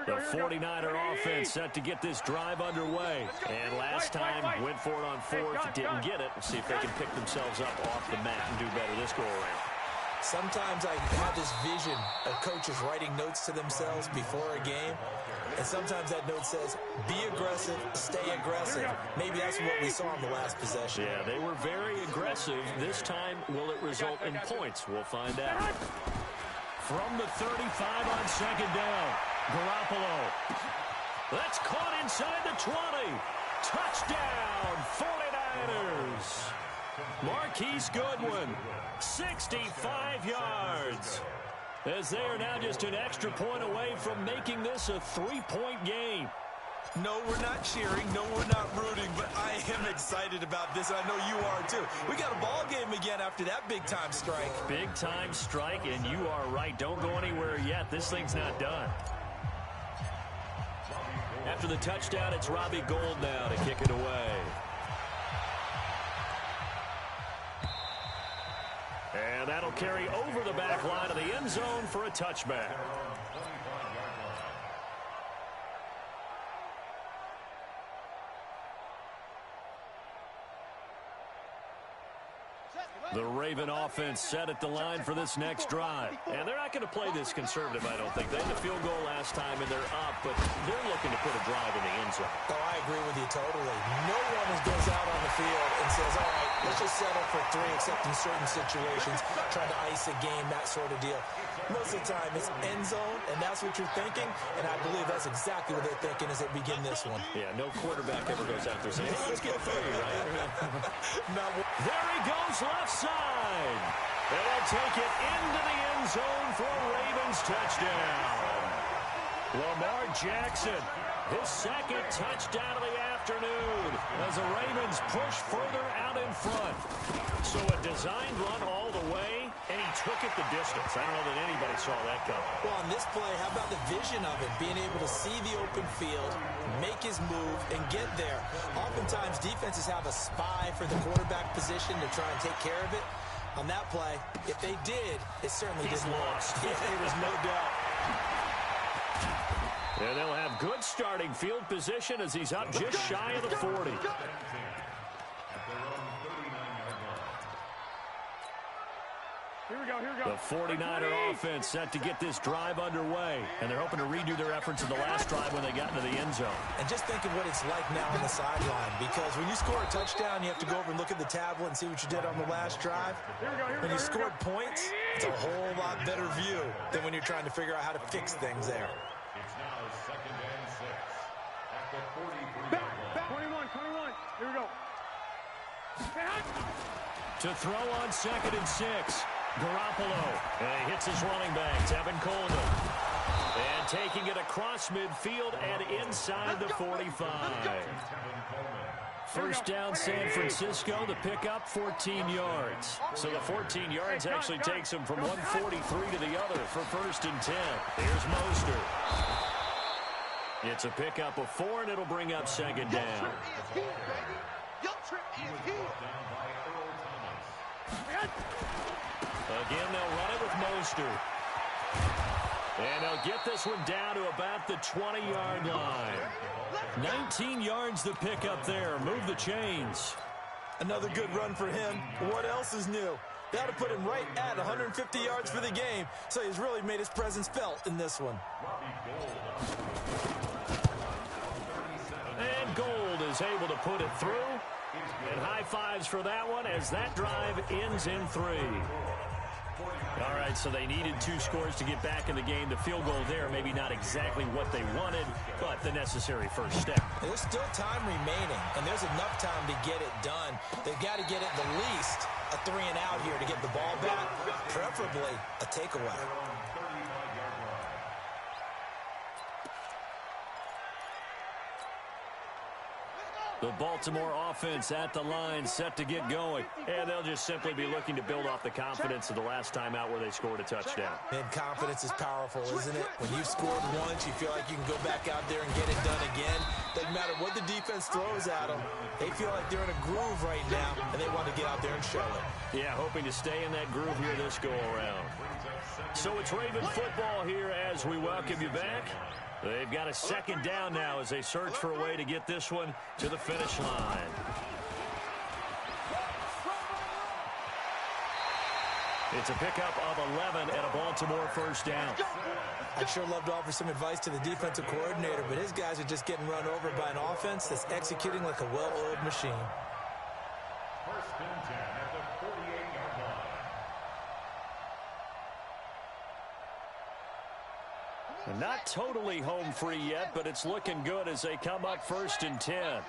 The 49er offense set to get this drive underway. And last time, went for it on 4th, didn't get it. Let's see if they can pick themselves up off the mat and do better this go-around. Sometimes I have this vision of coaches writing notes to themselves before a game. And sometimes that note says, be aggressive, stay aggressive. Maybe that's what we saw in the last possession. Yeah, they were very aggressive. This time, will it result in points? We'll find out. From the 35 on 2nd down, Garoppolo. That's caught inside the 20. Touchdown, 49ers. Marquise Goodwin, 65 yards. As they are now just an extra point away from making this a 3-point game. No, we're not cheering. No, we're not rooting, but I am excited about this. I know you are, too. We got a ball game again after that big-time strike. Big-time strike, and you are right. Don't go anywhere yet. This thing's not done. After the touchdown, it's Robbie Gould now to kick it away. And that'll carry over the back line of the end zone for a touchback. The Raven offense set at the line for this next drive. And they're not going to play this conservative, I don't think. They had the field goal last time, and they're up, but they're looking to put a drive in the end zone. Oh, I agree with you totally. No one goes out on the field and says, all right, let's just settle for 3, except in certain situations, trying to ice a game, that sort of deal. Most of the time, it's end zone, and that's what you're thinking, and I believe that's exactly what they're thinking as they begin this one. Yeah, no quarterback ever goes out there saying, hey, let's get 3, right? There he goes left side. And they'll take it into the end zone for a Ravens touchdown. Lamar Jackson, his second touchdown of the afternoon as the Ravens push further out in front. So a designed run all the way, and he took it the distance. I don't know that anybody saw that coming. Well, on this play, how about the vision of it? Being able to see the open field, make his move, and get there. Oftentimes, defenses have a spy for the quarterback position to try and take care of it. On that play, if they did, it certainly didn't work. Yeah, there was no doubt. And they'll have good starting field position as he's up just shy of the 40. Here we go, here we go. The 49er offense set to get this drive underway. And they're hoping to redo their efforts in the last drive when they got into the end zone. And just think of what it's like now on the sideline. Because when you score a touchdown, you have to go over and look at the tablet and see what you did on the last drive. When you scored points, it's a whole lot better view than when you're trying to figure out how to fix things there. It's now 2nd and 6 at the 43. Back, 21. Here we go. To throw on 2nd and 6. Garoppolo. And he hits his running back, Tevin Coleman. And taking it across midfield and inside the 45. First down, San Francisco. The pickup, 14 yards. So the 14 yards actually takes him from 143 to the other for 1st and 10. Here's Mostert. It's a pickup of 4, and it'll bring up 2nd down. Again, they'll run it with Mostert. And they'll get this one down to about the 20-yard line. 19 yards the pickup there. Move the chains. Another good run for him. What else is new? That'll put him right at 150 yards for the game. So he's really made his presence felt in this one. And Gould is able to put it through. And high fives for that one as that drive ends in 3. All right, so they needed 2 scores to get back in the game. The field goal there, maybe not exactly what they wanted, but the necessary first step. There's still time remaining, and there's enough time to get it done. They've got to get it the least a 3 and out here to get the ball back, preferably a takeaway. The Baltimore offense at the line, set to get going. And they'll just simply be looking to build off the confidence of the last time out where they scored a touchdown. And confidence is powerful, isn't it? When you've scored once, you feel like you can go back out there and get it done again. Doesn't matter what the defense throws at them. They feel like they're in a groove right now, and they want to get out there and show it. Yeah, hoping to stay in that groove here this go-around. So it's Raven football here as we welcome you back. They've got a 2nd down now as they search for a way to get this one to the finish line. It's a pickup of 11 and a Baltimore first down. I'd sure love to offer some advice to the defensive coordinator, but his guys are just getting run over by an offense that's executing like a well-oiled machine. 1st and 10 at the 48-yard line. Not totally home free yet, but it's looking good as they come up 1st and 10.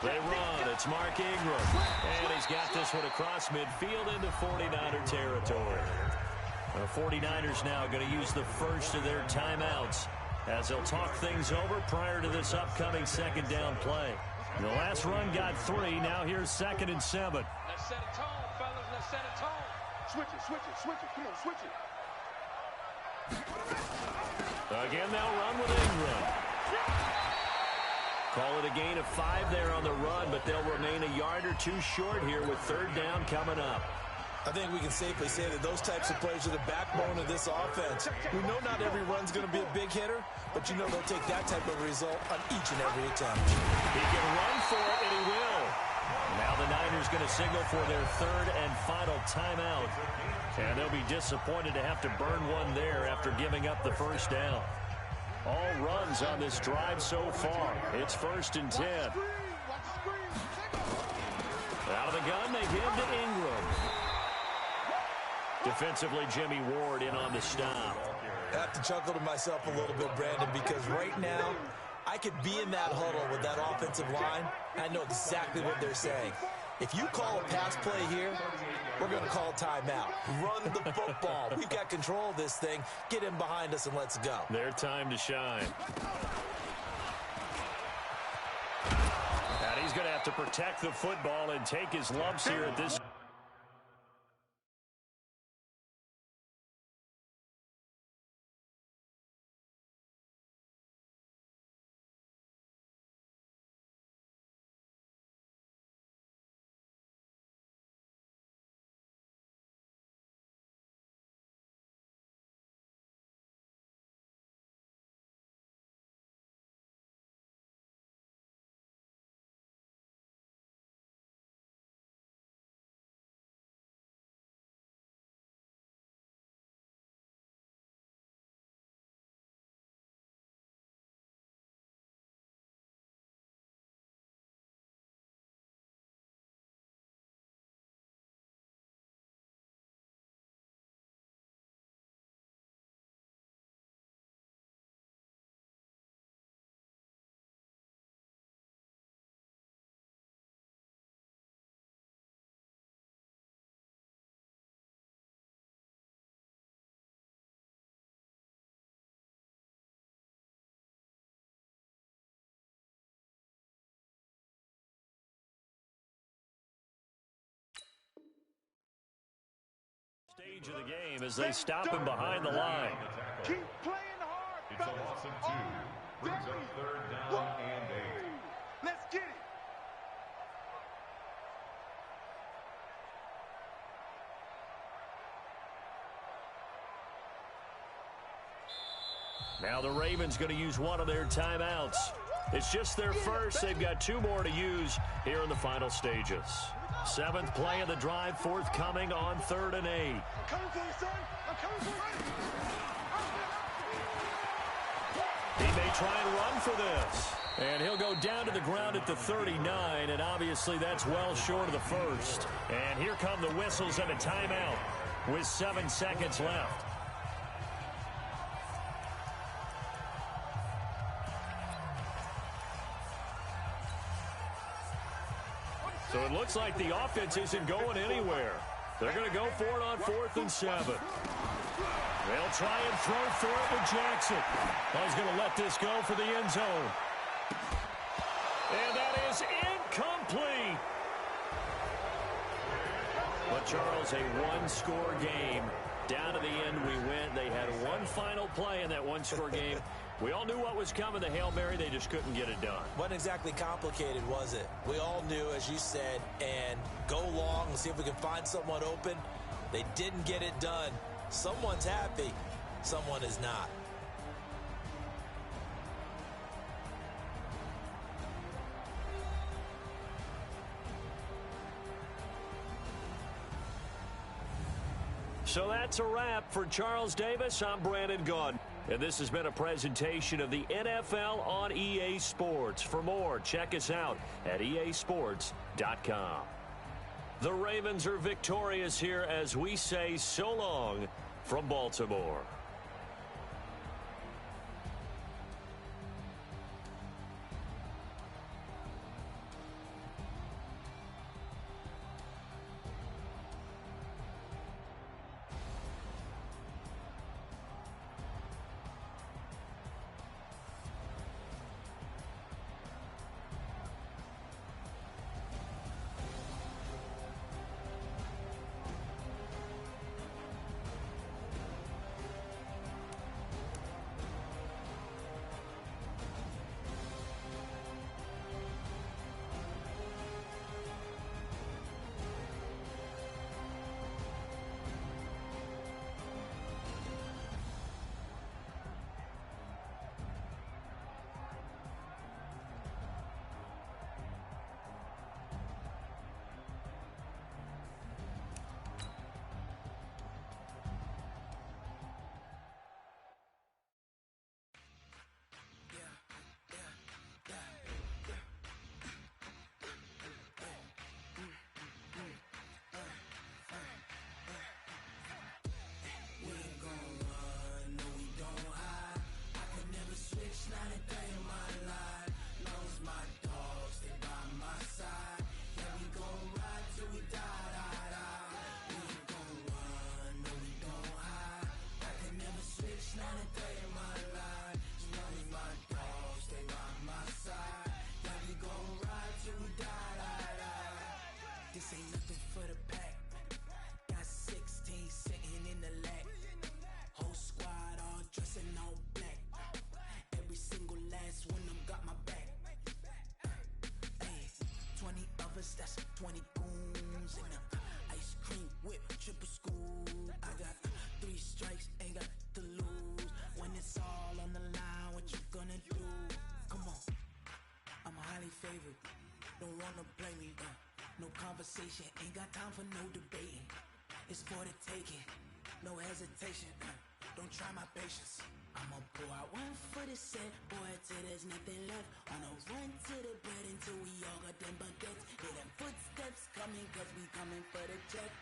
They run. It's Mark Ingram. And he's got this one across midfield into 49er territory. The 49ers now going to use the first of their timeouts as they'll talk things over prior to this upcoming second down play. The last run got 3. Now here's 2nd and 7. Let's set a tone, fellas. Let's set a tone. Switch it, switch it, switch it. Come on, switch it. Again, they'll run with Ingram. Call it a gain of 5 there on the run, but they'll remain a yard or 2 short here with 3rd down coming up. I think we can safely say that those types of plays are the backbone of this offense. We know not every run's going to be a big hitter, but you know they'll take that type of result on each and every attempt. He can run for it, and he will. Now the Niners going to signal for their 3rd and final timeout. And they'll be disappointed to have to burn one there after giving up the 1st down. All runs on this drive so far. It's 1st and 10. Out of the gun, they give to Ingram. Defensively, Jimmy Ward in on the stop. I have to chuckle to myself a little bit, Brandon, because right now I could be in that huddle with that offensive line. I know exactly what they're saying. If you call a pass play here, we're going to call timeout. Run the football. We've got control of this thing. Get in behind us and let's go. Their time to shine. And he's going to have to protect the football and take his lumps here at this. Stage of the game as they stop him behind the line. Keep playing hard. It's a loss of 2. Brings up 3rd down and 8. Let's get it. Now the Ravens going to use one of their timeouts. It's just their first. They've got 2 more to use here in the final stages. 7th play of the drive forthcoming on 3rd and 8. I'm coming for you, son. I'm coming for you. He may try and run for this. And he'll go down to the ground at the 39, and obviously that's well short of the first. And here come the whistles and a timeout with 7 seconds left. So it looks like the offense isn't going anywhere. They're going to go for it on 4th and 7. They'll try and throw for it with Jackson. He's going to let this go for the end zone. And that is incomplete. But, Charles, a one-score game. Down to the end we went. They had one final play in that one-score game. We all knew what was coming, the Hail Mary. They just couldn't get it done. Wasn't exactly complicated, was it? We all knew, as you said, and go long and see if we can find someone open. They didn't get it done. Someone's happy. Someone is not. So that's a wrap for Charles Davis. I'm Brandon Gunn. And this has been a presentation of the NFL on EA Sports. For more, check us out at easports.com. The Ravens are victorious here as we say so long from Baltimore. conversation, ain't got time for no debating. It's for the taking, no hesitation. Don't try my patience. I'ma pour out one for the set, boy, till there's nothing left. On a run to the bread until we all got them baguettes. Hear them footsteps coming, cause we coming for the check.